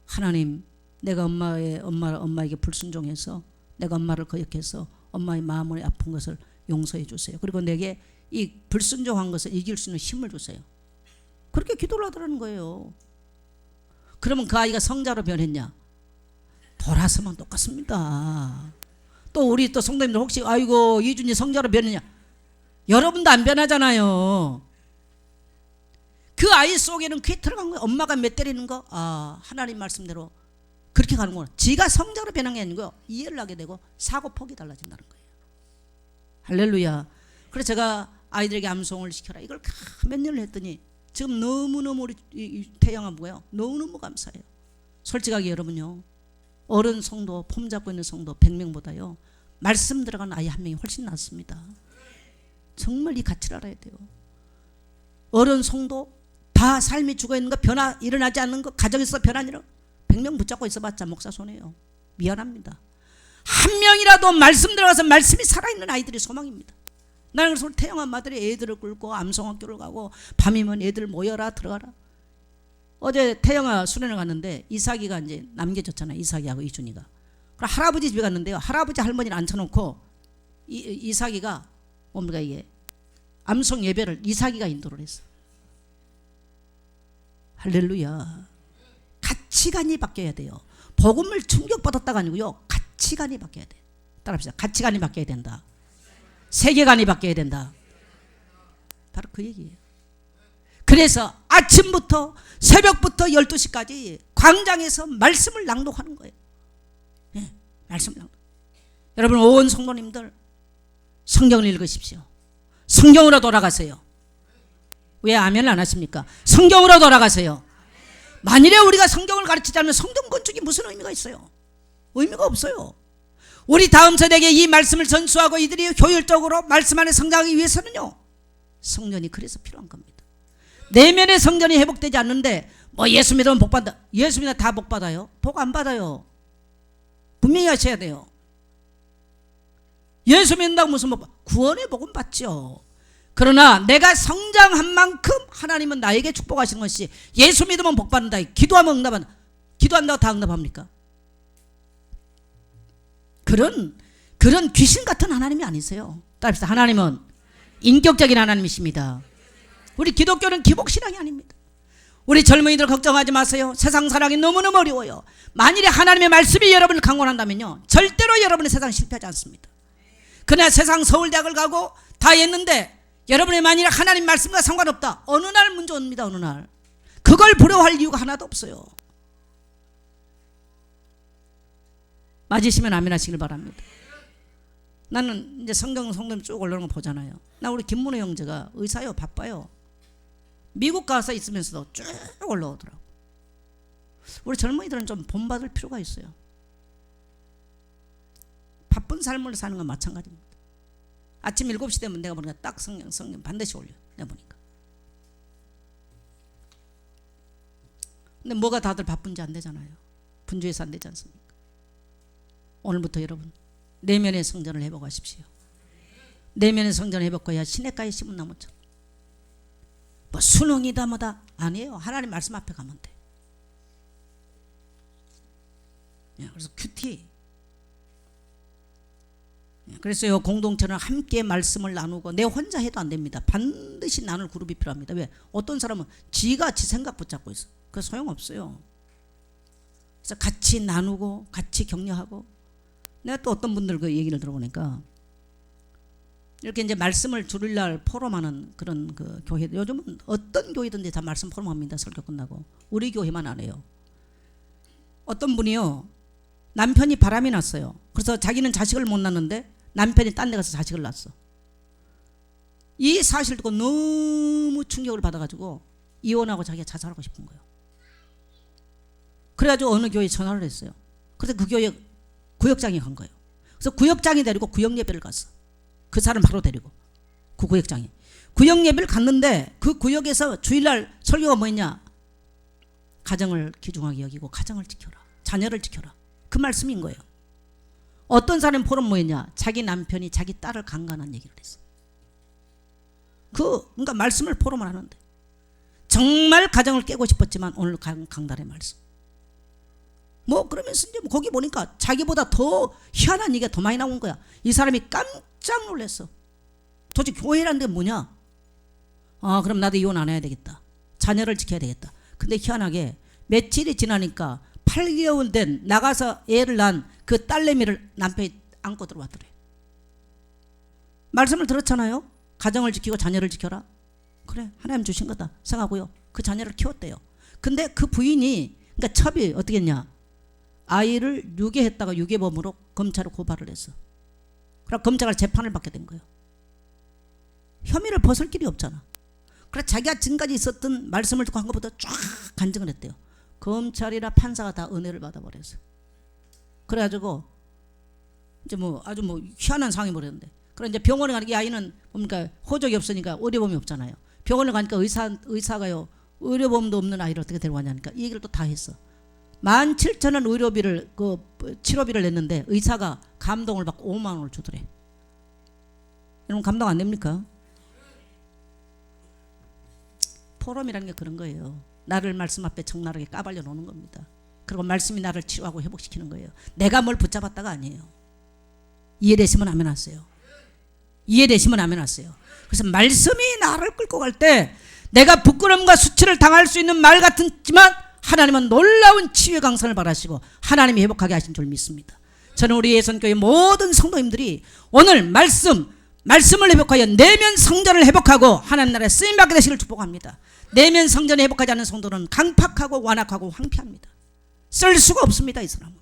하나님, 내가 엄마에게 불순종해서 내가 엄마를 거역해서 엄마의 마음을 아픈 것을 용서해 주세요. 그리고 내게 이 불순종한 것을 이길 수 있는 힘을 주세요. 그렇게 기도를 하더라는 거예요. 그러면 그 아이가 성자로 변했냐? 돌아서만 똑같습니다. 또 우리 또 성도님들 혹시 아이고 이준이 성자로 변했냐? 여러분도 안 변하잖아요. 그 아이 속에는 그게 들어간 거예요. 엄마가 몇 때리는 거, 하나님 말씀대로 그렇게 가는구나. 지가 성자로 변한 게 아니고 이해를 하게 되고 사고폭이 달라진다는 거예요. 할렐루야. 그래서 제가 아이들에게 암송을 시켜라 이걸 몇 년을 했더니 지금 너무너무 우리 태영아 뭐예요? 너무너무 감사해요. 솔직하게 여러분요, 어른 성도 폼 잡고 있는 성도 100명보다요 말씀 들어간 아이 한 명이 훨씬 낫습니다. 정말 이 가치를 알아야 돼요. 어른 성도 다 삶이 죽어있는 거, 변화 일어나지 않는 거, 가정에서 변화 일어 100명 붙잡고 있어봤자 목사 손해요. 미안합니다. 한 명이라도 말씀 들어가서 말씀이 살아있는 아이들이 소망입니다. 나는 그래서 태영 엄마들이 애들을 끌고 암송학교를 가고 밤이면 애들 모여라 들어가라. 어제 태영아 수련을 갔는데 이삭이가 이제 남겨졌잖아요. 이삭이하고 이준이가. 그럼 할아버지 집에 갔는데요. 할아버지 할머니를 앉혀놓고 이삭이가 뭡니까 이게 암송 예배를 이삭이가 인도를 했어. 할렐루야. 가치관이 바뀌어야 돼요. 복음을 충격받았다가 아니고요. 가치관이 바뀌어야 돼. 따라합시다. 가치관이 바뀌어야 된다. 세계관이 바뀌어야 된다. 바로 그 얘기예요. 그래서 아침부터 새벽부터 12시까지 광장에서 말씀을 낭독하는 거예요. 네, 말씀 낭독. 여러분 온 성도님들 성경을 읽으십시오. 성경으로 돌아가세요. 왜 아멘을 안 하십니까? 성경으로 돌아가세요. 만일에 우리가 성경을 가르치지 않으면 성경 건축이 무슨 의미가 있어요? 의미가 없어요. 우리 다음 세대에게 이 말씀을 전수하고 이들이 효율적으로 말씀 안에 성장하기 위해서는요, 성전이 그래서 필요한 겁니다. 내면의 성전이 회복되지 않는데 뭐 예수 믿으면 복 받다. 예수 믿으면 다 복 받아요? 복 안 받아요. 분명히 하셔야 돼요. 예수 믿는다고 무슨 복, 구원의 복은 받죠. 그러나 내가 성장한 만큼 하나님은 나에게 축복하시는 것이 예수 믿으면 복 받는다. 기도하면 응답한다. 기도한다고 다 응답합니까? 그런 귀신 같은 하나님이 아니세요. 따라합시다. 하나님은 인격적인 하나님이십니다. 우리 기독교는 기복신앙이 아닙니다. 우리 젊은이들 걱정하지 마세요. 세상 살아가기 너무너무 어려워요. 만일에 하나님의 말씀이 여러분을 강권한다면요, 절대로 여러분의 세상 실패하지 않습니다. 그러나 세상 서울대학을 가고 다 했는데 여러분의 만일에 하나님 말씀과 상관없다. 어느 날 문제 옵니다. 어느 날. 그걸 부러워할 이유가 하나도 없어요. 맞으시면 아멘 하시길 바랍니다. 나는 이제 성경 쭉 올라오는 거 보잖아요. 나 우리 김문호 형제가 의사요. 바빠요. 미국 가서 있으면서도 쭉 올라오더라고. 우리 젊은이들은 좀 본받을 필요가 있어요. 바쁜 삶을 사는 건 마찬가지입니다. 아침 7시 되면 내가 보니까 딱 성경 반드시 올려. 내가 보니까. 근데 뭐가 다들 바쁜지 안 되잖아요. 분주해서 안 되지 않습니까? 오늘부터 여러분 내면의 성전을 회복하십시오. 내면의 성전을 회복해야 시냇가에 심은 나무처럼 뭐 수능이다 뭐다 아니에요. 하나님 말씀 앞에 가면 돼. 그래서 큐티. 그래서요, 공동체는 함께 말씀을 나누고 내 혼자 해도 안 됩니다. 반드시 나눌 그룹이 필요합니다. 왜? 어떤 사람은 지가 지 생각 붙잡고 있어. 그 소용없어요. 그래서 같이 나누고 같이 격려하고. 내가 또 어떤 분들 그 얘기를 들어보니까 이렇게 이제 말씀을 주일날 포럼하는 그런 그 교회, 요즘은 어떤 교회든지 다 말씀 포럼합니다. 설교 끝나고. 우리 교회만 안 해요. 어떤 분이요, 남편이 바람이 났어요. 그래서 자기는 자식을 못 낳는데 남편이 딴 데 가서 자식을 낳았어. 이 사실 듣고 너무 충격을 받아가지고 이혼하고 자기가 자살하고 싶은 거예요. 그래가지고 어느 교회에 전화를 했어요. 그래서 그 교회 구역장이 간 거예요. 그래서 구역장이 데리고 구역 예배를 갔어. 그 사람 바로 데리고, 그 구역장이 구역 예배를 갔는데 그 구역에서 주일날 설교가 뭐였냐? 가정을 귀중하게 여기고 가정을 지켜라, 자녀를 지켜라, 그 말씀인 거예요. 어떤 사람 포럼 뭐였냐? 자기 남편이 자기 딸을 강간한 얘기를 했어. 그러니까 말씀을 포럼을 하는데 정말 가정을 깨고 싶었지만 오늘 강단의 말씀. 뭐 그러면서 이제 거기 보니까 자기보다 더 희한한 얘기가 더 많이 나온 거야. 이 사람이 깜짝 놀랐어. 도대체 교회라는 게 뭐냐? 아, 그럼 나도 이혼 안 해야 되겠다. 자녀를 지켜야 되겠다. 근데 희한하게 며칠이 지나니까 8개월 된 나가서 애를 낳은 그 딸내미를 남편이 안고 들어왔더래. 말씀을 들었잖아요. 가정을 지키고 자녀를 지켜라. 그래, 하나님 주신 거다 생각하고요, 그 자녀를 키웠대요. 근데 그 부인이, 그러니까 첩이 어떻게 했냐? 아이를 유괴했다가 유괴범으로 검찰에 고발을 했어. 그럼 검찰가 재판을 받게 된 거예요. 혐의를 벗을 길이 없잖아. 그래서 자기가 지금까지 있었던 말씀을 듣고 한 것보다 쫙 간증을 했대요. 검찰이나 판사가 다 은혜를 받아버렸어. 그래가지고 이제 뭐 아주 뭐 희한한 상황이 벌였는데, 그래 이제 병원에 가니까 이 아이는 뭡니까 호적이 없으니까 의료보험이 없잖아요. 병원에 가니까 의사가요, 의료보험도 없는 아이를 어떻게 데려가냐니까 이 얘기를 또 다 했어. 17,000원 의료비를 그 치료비를 냈는데 의사가 감동을 받고 5만 원을 주더래. 여러분 감동 안 됩니까? 포럼이라는 게 그런 거예요. 나를 말씀 앞에 적나라하게 까발려 놓는 겁니다. 그리고 말씀이 나를 치유하고 회복시키는 거예요. 내가 뭘 붙잡았다가 아니에요. 이해되시면 아멘 하세요. 이해되시면 아멘 하세요. 그래서 말씀이 나를 끌고 갈 때 내가 부끄러움과 수치를 당할 수 있는 말 같지만 하나님은 놀라운 치유의 강선을 바라시고 하나님이 회복하게 하신 줄 믿습니다. 저는 우리 예선교회 모든 성도님들이 오늘 말씀을 회복하여 내면 성전을 회복하고 하나님 나라에 쓰임받게 되시길 축복합니다. 내면 성전을 회복하지 않는 성도는 강팍하고 완악하고 황폐합니다. 쓸 수가 없습니다. 이 사람은.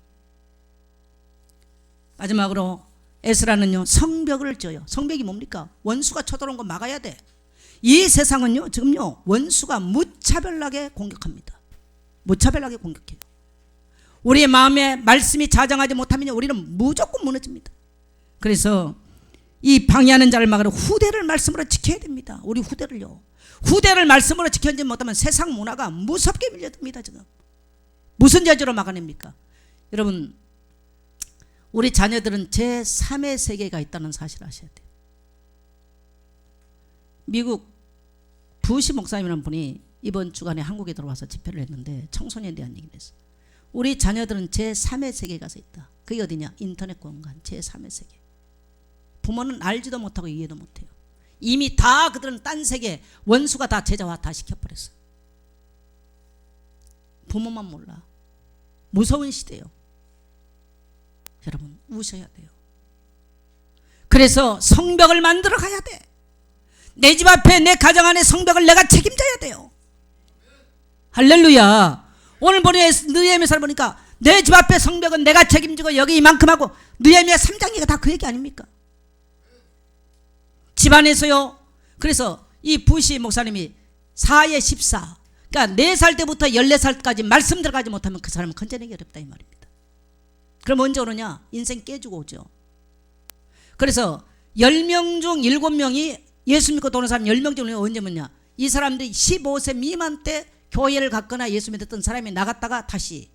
마지막으로 에스라는요, 성벽을 져요. 성벽이 뭡니까? 원수가 쳐들어온 거 막아야 돼. 이 세상은요 지금요 원수가 무차별하게 공격합니다. 무차별하게 공격해요. 우리의 마음에 말씀이 자정하지 못하면 우리는 무조건 무너집니다. 그래서 이 방해하는 자를 막으러 후대를 말씀으로 지켜야 됩니다. 우리 후대를요, 후대를 말씀으로 지켜지 못하면 세상 문화가 무섭게 밀려듭니다. 지금 무슨 재주로 막아냅니까? 여러분, 우리 자녀들은 제3의 세계가 있다는 사실을 아셔야 돼요. 미국 부시 목사님이라는 분이 이번 주간에 한국에 들어와서 집회를 했는데 청소년에 대한 얘기를 했어요. 우리 자녀들은 제3의 세계에 가서 있다. 그게 어디냐? 인터넷 공간 제3의 세계. 부모는 알지도 못하고 이해도 못해요. 이미 다 그들은 딴 세계, 원수가 다 제자화 다 시켜버렸어요. 부모만 몰라. 무서운 시대예요. 여러분 우셔야 돼요. 그래서 성벽을 만들어 가야 돼. 내 집 앞에 내 가정 안에 성벽을 내가 책임져야 돼요. 할렐루야. 오늘 느헤미야서를 보니까 내 집 앞에 성벽은 내가 책임지고 여기 이만큼 하고, 느헤미야 3장기가 다 그 얘기 아닙니까? 집안에서요. 그래서 이 부시 목사님이 4에 14, 그러니까 4살 때부터 14살까지 말씀 들어가지 못하면 그 사람은 건져내기 어렵다 이 말입니다. 그럼 언제 오느냐? 인생 깨지고 오죠. 그래서 10명 중 7명이 예수 믿고 도는 사람 10명 중 언제 뭐냐? 이 사람들이 15세 미만 때 교회를 갔거나 예수 믿었던 사람이 나갔다가 다시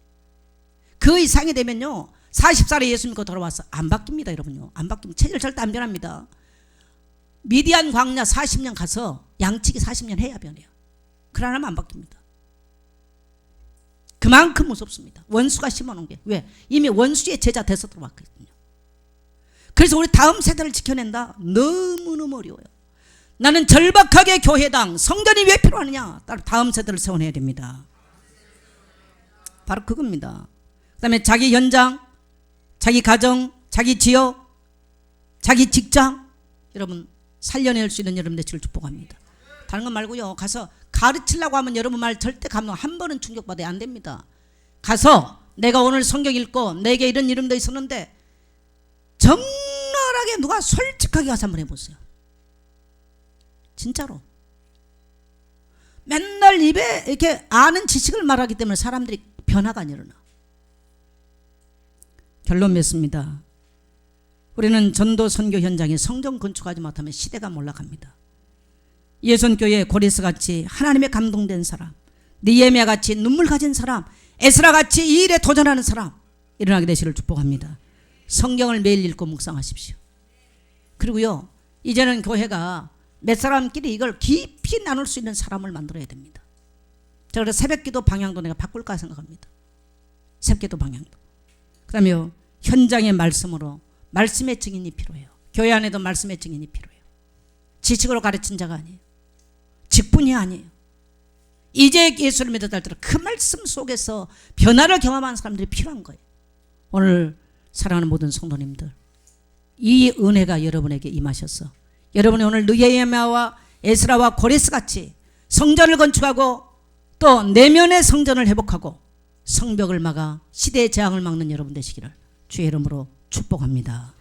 그 이상이 되면요 40살에 예수 믿고 돌아와서 안 바뀝니다. 여러분요, 안 바뀌면 체질 절대 안 변합니다. 미디안 광야 40년 가서 양치기 40년 해야 변해요. 글 하나만 안 바뀝니다. 그만큼 무섭습니다. 원수가 심어놓은 게. 왜? 이미 원수의 제자 돼서 들어왔거든요. 그래서 우리 다음 세대를 지켜낸다? 너무너무 어려워요. 나는 절박하게 교회당 성전이 왜 필요하느냐? 다음 세대를 세워내야 됩니다. 바로 그겁니다. 그 다음에 자기 현장, 자기 가정, 자기 지역, 자기 직장, 여러분 살려낼 수 있는 여러분 되시길 축복합니다. 다른 건 말고요. 가서 가르치려고 하면 여러분 말 절대 가면 한 번은 충격받아야 안 됩니다. 가서 내가 오늘 성경 읽고 내게 이런 이름도 있었는데 적나라하게 누가 솔직하게 가서 한번 해보세요. 진짜로. 맨날 입에 이렇게 아는 지식을 말하기 때문에 사람들이 변화가 안 일어나. 결론 맺습니다. 우리는 전도 선교 현장에 성전 건축하지 못하면 시대가 몰락합니다. 예선교회 고레스같이 하나님의 감동된 사람, 느헤미야같이 눈물 가진 사람, 에스라같이 이 일에 도전하는 사람 일어나게 되시기를 축복합니다. 성경을 매일 읽고 묵상하십시오. 그리고요, 이제는 교회가 몇 사람끼리 이걸 깊이 나눌 수 있는 사람을 만들어야 됩니다. 제가 그래서 새벽기도 방향도 내가 바꿀까 생각합니다. 새벽기도 방향도. 그 다음에 현장의 말씀으로 말씀의 증인이 필요해요. 교회 안에도 말씀의 증인이 필요해요. 지식으로 가르친 자가 아니에요. 직분이 아니에요. 이제 예수를 믿었다 할때 그 말씀 속에서 변화를 경험한 사람들이 필요한 거예요. 오늘 사랑하는 모든 성도님들, 이 은혜가 여러분에게 임하셔서 여러분이 오늘 느헤미야와 에스라와 고레스같이 성전을 건축하고 또 내면의 성전을 회복하고 성벽을 막아 시대의 재앙을 막는 여러분 되시기를 주의 이름으로 축복합니다.